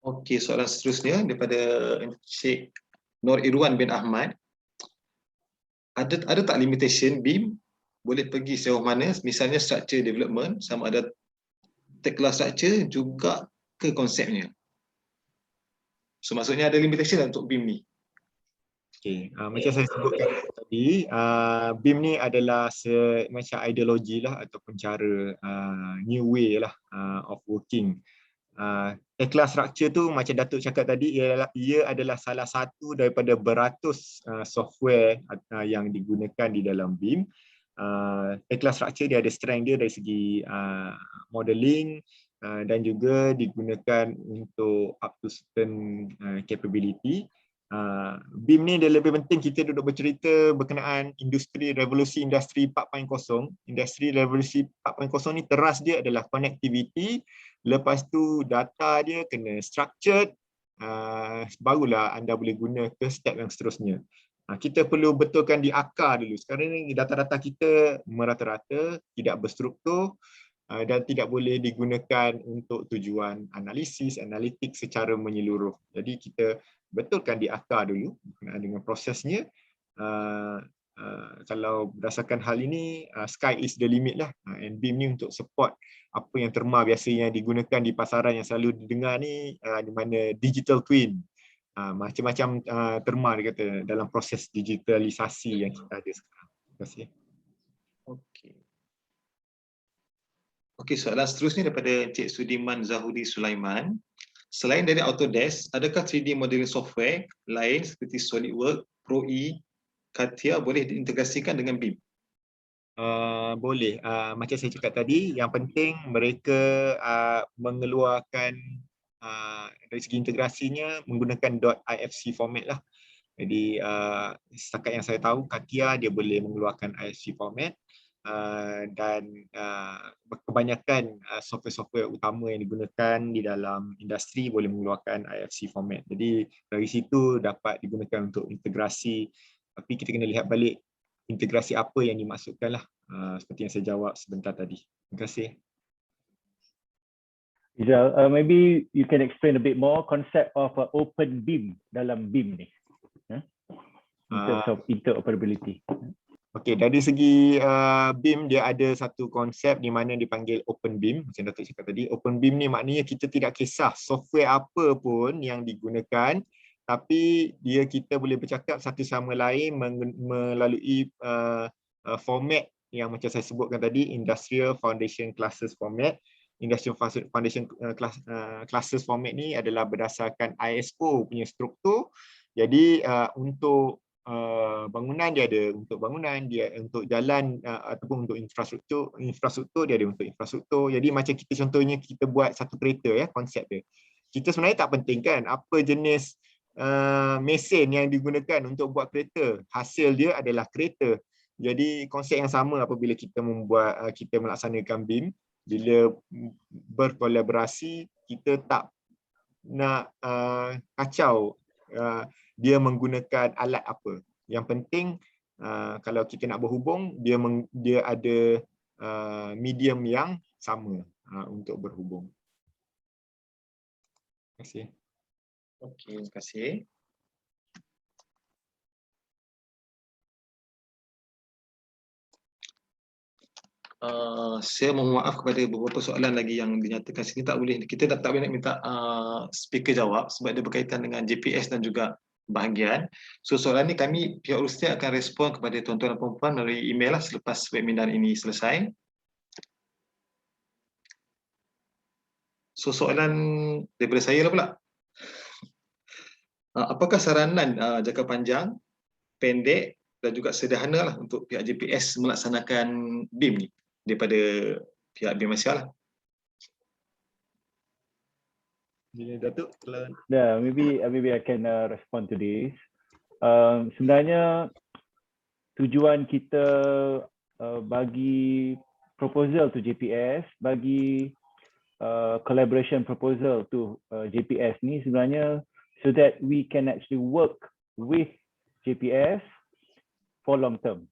S1: Okey, soalan seterusnya daripada Encik Nur Irwan bin Ahmad. Ada tak limitation BIM boleh pergi sejauh mana, misalnya structure development, sama ada tekla structure juga ke konsepnya? So maksudnya ada limitation untuk BIM ni?
S3: Okay. Macam saya sebutkan tadi, BIM ni adalah macam ideologi lah ataupun cara new way lah of working. Tekla structure tu macam Datuk cakap tadi, ia adalah salah satu daripada beratus software yang digunakan di dalam BIM. Tekla structure dia ada strength dia dari segi modeling dan juga digunakan untuk up to certain capability. BIM ni dia lebih penting kita duduk bercerita berkenaan revolusi industri 4.0. Industri revolusi 4.0 ni teras dia adalah connectivity, lepas tu data dia kena structured, barulah anda boleh guna ke step yang seterusnya. Kita perlu betulkan di akar dulu. Sekarang ni data-data kita merata-rata, tidak berstruktur dan tidak boleh digunakan untuk tujuan analisis, analitik secara menyeluruh. Jadi kita betulkan di akar dulu dengan prosesnya. Kalau berdasarkan hal ini, sky is the limit lah. And BIM ni untuk support apa yang terma biasanya digunakan di pasaran yang selalu didengar ni, di mana digital twin. Macam-macam terma dia kata dalam proses digitalisasi yang kita ada sekarang. Terima kasih.
S1: Okey, soalan seterusnya daripada Encik Sudiman Zahudi Sulaiman. Selain dari Autodesk, adakah 3D modeling software lain seperti SolidWorks, Pro-E, CATIA boleh diintegrasikan dengan BIM?
S3: Boleh. Macam saya cakap tadi, yang penting mereka mengeluarkan dari segi integrasinya menggunakan .ifc format lah. Jadi setakat yang saya tahu, Katia dia boleh mengeluarkan IFC format dan kebanyakan software-software utama yang digunakan di dalam industri boleh mengeluarkan IFC format. Jadi dari situ dapat digunakan untuk integrasi, tapi kita kena lihat balik integrasi apa yang dimaksudkan lah, seperti yang saya jawab sebentar tadi. Terima kasih.
S2: Rizal, maybe you can explain a bit more concept of open BIM dalam BIM ni, in terms of interoperability.
S3: Okey, dari segi BIM dia ada satu konsep di mana dipanggil open BIM. Macam Datuk cakap tadi, open BIM ni maknanya kita tidak kisah software apa pun yang digunakan, tapi kita boleh bercakap satu sama lain melalui format yang macam saya sebutkan tadi, Industrial Foundation Classes Format. Industrial Foundation Classes Format ni adalah berdasarkan ISO punya struktur. Jadi untuk bangunan dia ada untuk bangunan, dia untuk jalan ataupun untuk infrastruktur dia ada untuk infrastruktur. Jadi macam kita contohnya kita buat satu kereta ya, konsep dia. Kita sebenarnya tak penting kan apa jenis mesin yang digunakan untuk buat kereta. Hasil dia adalah kereta. Jadi konsep yang sama apabila kita kita melaksanakan BIM, bila berkolaborasi kita tak nak kacau dia menggunakan alat apa. Yang penting kalau kita nak berhubung, dia ada medium yang sama untuk berhubung. Terima kasih.
S1: Okey, terima kasih. Saya mohon maaf kepada beberapa soalan lagi yang dinyatakan sini tak boleh, kita tak boleh nak minta speaker jawab sebab dia berkaitan dengan JPS dan juga bahagian. So soalan ni kami pihak Urustia akan respon kepada tuan-tuan dan puan-puan melalui email lah selepas webinar ini selesai. So soalan daripada saya lah pula. Apakah saranan jangka panjang, pendek dan juga sederhana lah untuk pihak JPS melaksanakan BIM ni daripada pihak BIM Asia lah.
S3: Datuk,
S2: Yeah, maybe I can respond to this. Sebenarnya tujuan kita bagi proposal to JPS, bagi collaboration proposal to JPS ni sebenarnya so that we can actually work with JPS for long term.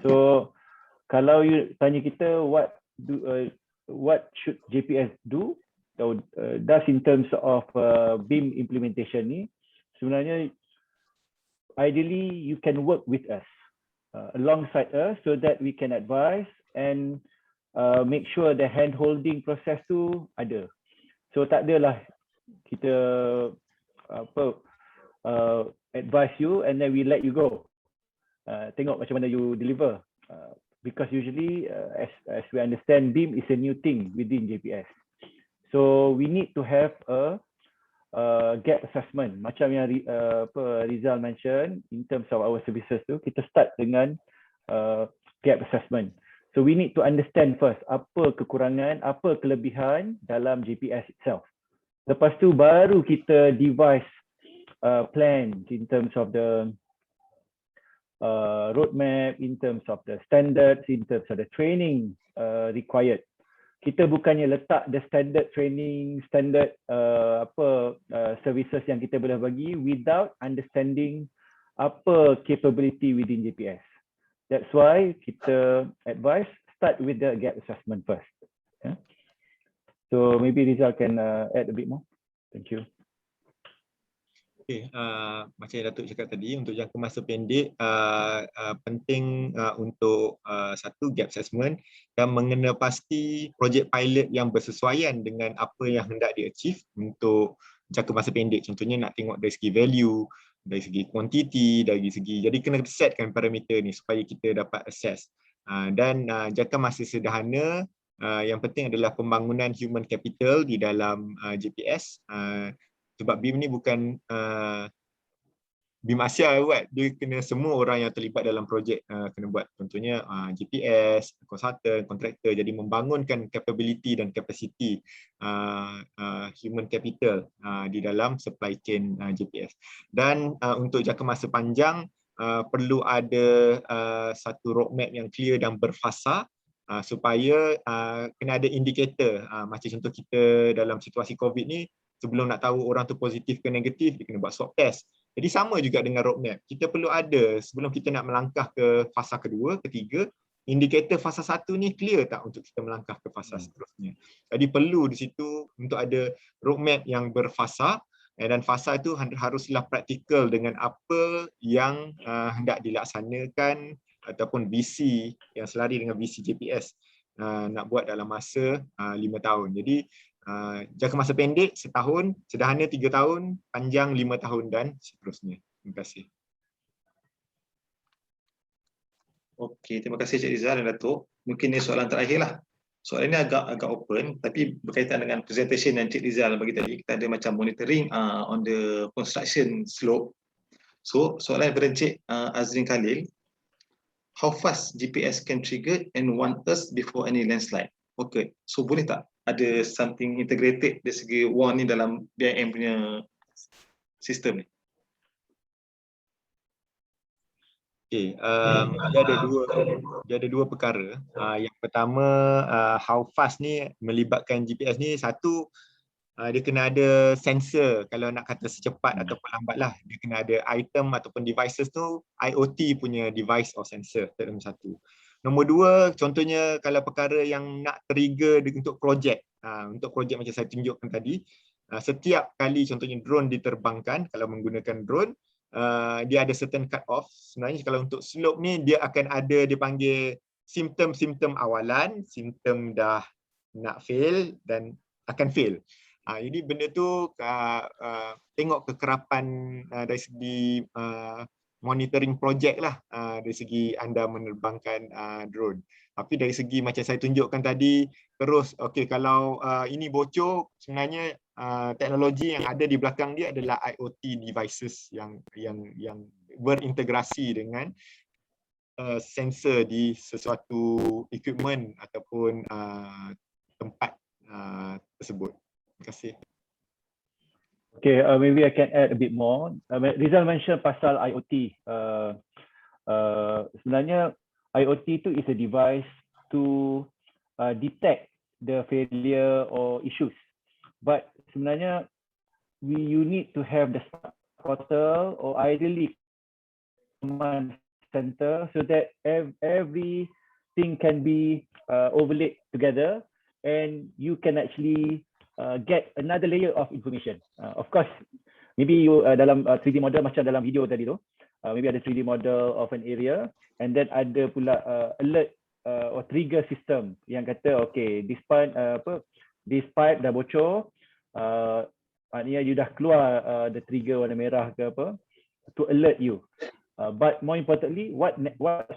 S2: So kalau you tanya kita what should JPS do, does in terms of BIM implementation ni, sebenarnya ideally you can work with us alongside us so that we can advise and make sure the hand holding process tu ada. So tak adalah kita advise you and then we let you go. Tengok macam mana you deliver. Because usually as we understand, BIM is a new thing within JPS. So we need to have a gap assessment. Macam yang Rizal mention, in terms of our services tu, kita start dengan gap assessment. So we need to understand first apa kekurangan, apa kelebihan dalam JPS itself. Lepas tu baru kita devise plan in terms of the roadmap, in terms of the standards, in terms of the training required. Kita bukannya letak the standard training, standard services yang kita boleh bagi without understanding apa capability within JPS. That's why kita advise start with the gap assessment first. Yeah. So maybe Rizal can add a bit more. Thank you.
S3: Okay, macam yang Datuk cakap tadi, untuk jangka masa pendek penting untuk satu gap assessment dan mengenal pasti projek pilot yang bersesuaian dengan apa yang hendak di-achieve untuk jangka masa pendek. Contohnya nak tengok dari segi value, dari segi quantity, dari segi, jadi kena setkan parameter ni supaya kita dapat assess. Dan jangka masa sederhana, yang penting adalah pembangunan human capital di dalam JPS. Sebab BIM ni bukan BIM Asia buat, dia kena semua orang yang terlibat dalam projek kena buat. Contohnya GPS, konsultan, kontraktor, jadi membangunkan capability dan capacity human capital di dalam supply chain GPS. Dan untuk jangka masa panjang perlu ada satu roadmap yang clear dan berfasa supaya kena ada indikator. Macam contoh kita dalam situasi COVID ni, sebelum nak tahu orang tu positif ke negatif, dia kena buat swab test. Jadi sama juga dengan roadmap. Kita perlu ada, sebelum kita nak melangkah ke fasa kedua, ketiga, indikator fasa satu ni clear tak untuk kita melangkah ke fasa seterusnya. Jadi perlu di situ untuk ada roadmap yang berfasa, dan fasa itu haruslah praktikal dengan apa yang hendak dilaksanakan ataupun visi yang selari dengan visi JPS nak buat dalam masa 5 tahun. Jadi jangka masa pendek setahun, sederhana 3 tahun, panjang 5 tahun dan seterusnya. Terima kasih.
S1: Okey, terima kasih Cik Rizal dan Datuk. Mungkin ini soalan terakhir lah. Soalan ini agak open tapi berkaitan dengan presentation yang Cik Rizal bagi tadi. Kita ada macam monitoring on the construction slope. So soalan daripada Cik Azrin Khalil, how fast GPS can trigger and warn us before any landslide? Okay, so boleh tak ada something integrated dari segi warn ni dalam BIM punya sistem ni?
S3: Okay, dia ada dua perkara. Yang pertama, how fast ni melibatkan GPS ni, satu, dia kena ada sensor. Kalau nak kata secepat ataupun lambat lah, dia kena ada item ataupun devices tu IoT punya device or sensor. Itu nombor satu. Nombor dua, contohnya kalau perkara yang nak trigger untuk projek. Untuk projek macam saya tunjukkan tadi, setiap kali contohnya drone diterbangkan, kalau menggunakan drone, dia ada certain cut off. Sebenarnya kalau untuk slope ni, dia akan ada, dipanggil simptom-simptom awalan, simptom dah nak fail dan akan fail. Jadi benda tu tengok kekerapan dari segi monitoring projek lah, dari segi anda menerbangkan drone. Tapi dari segi macam saya tunjukkan tadi, terus okey, kalau ini bocor, sebenarnya teknologi yang ada di belakang dia adalah IoT devices yang berintegrasi dengan sensor di sesuatu equipment ataupun tempat tersebut. Terima kasih.
S2: Okay, maybe I can add a bit more. Rizal mention pasal IoT. Sebenarnya IoT itu is a device to detect the failure or issues. But sebenarnya you need to have the smart portal or ideally command center so that everything can be overlaid together and you can actually get another layer of information. Of course, maybe you dalam 3D model macam dalam video tadi tu, maybe ada 3D model of an area and then ada pula alert or trigger system yang kata okay, this pipe dah bocor, maknanya you dah keluar the trigger warna merah ke apa to alert you. But more importantly, what's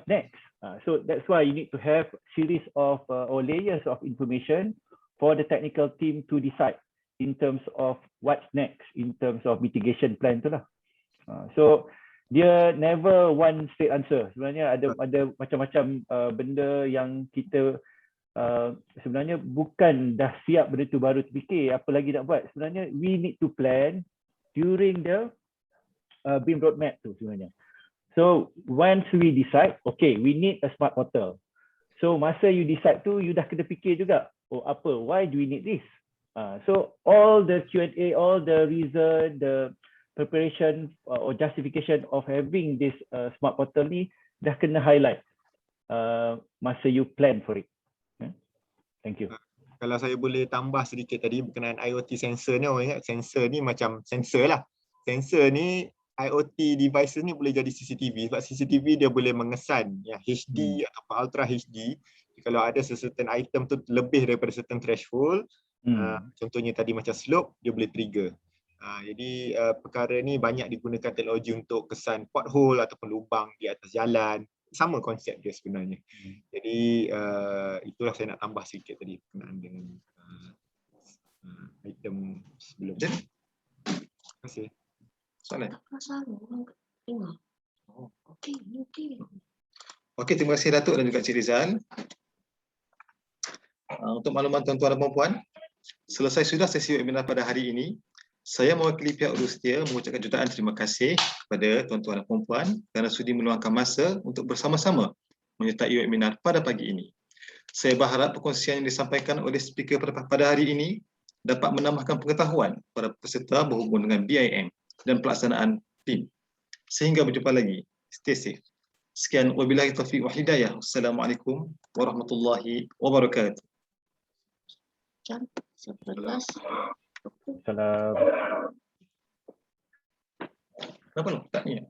S2: next? So that's why you need to have series of or layers of information for the technical team to decide in terms of what's next, in terms of mitigation plan tu lah. So dia never one straight answer. Sebenarnya ada macam-macam benda yang kita sebenarnya bukan dah siap benda tu baru terfikir apa lagi nak buat. Sebenarnya we need to plan during the BIM roadmap tu sebenarnya. So once we decide, okay, we need a smart portal. So masa you decide tu, you dah kena fikir juga, oh apa, why do we need this? So all the Q&A, all the reason, the preparation or justification of having this smart portal ni dah kena highlight masa you plan for it. Thank you.
S3: Kalau saya boleh tambah sedikit tadi berkenaan IoT sensor ni, orang ingat sensor ni macam sensor lah. Sensor ni, IoT devices ni boleh jadi CCTV. Sebab CCTV dia boleh mengesan ya, HD atau Ultra HD. Kalau ada certain item tu lebih daripada certain threshold, contohnya tadi macam slope, dia boleh trigger. Jadi perkara ni banyak digunakan teknologi untuk kesan pothole ataupun lubang di atas jalan. Sama konsep dia sebenarnya. Jadi itulah saya nak tambah sikit tadi berkenaan dengan item sebelum. Terima kasih.
S1: Soalan? Okey, terima kasih Datuk dan juga Cik Rizal. Untuk makluman tuan-tuan dan puan-puan, selesai sudah sesi webinar pada hari ini. Saya mewakili pihak Urus Setia mengucapkan jutaan terima kasih kepada tuan-tuan dan puan-puan kerana sudi meluangkan masa untuk bersama-sama menyertai webinar pada pagi ini. Saya berharap perkongsian yang disampaikan oleh speaker pada hari ini dapat menambahkan pengetahuan para peserta berhubung dengan BIM dan pelaksanaan BIM. Sehingga berjumpa lagi. Stay safe. Sekian, wabillahi taufiq wal hidayah. Wassalamualaikum warahmatullahi wabarakatuh.
S4: Jam 11.
S2: Salam.
S1: Kenapa tak ni?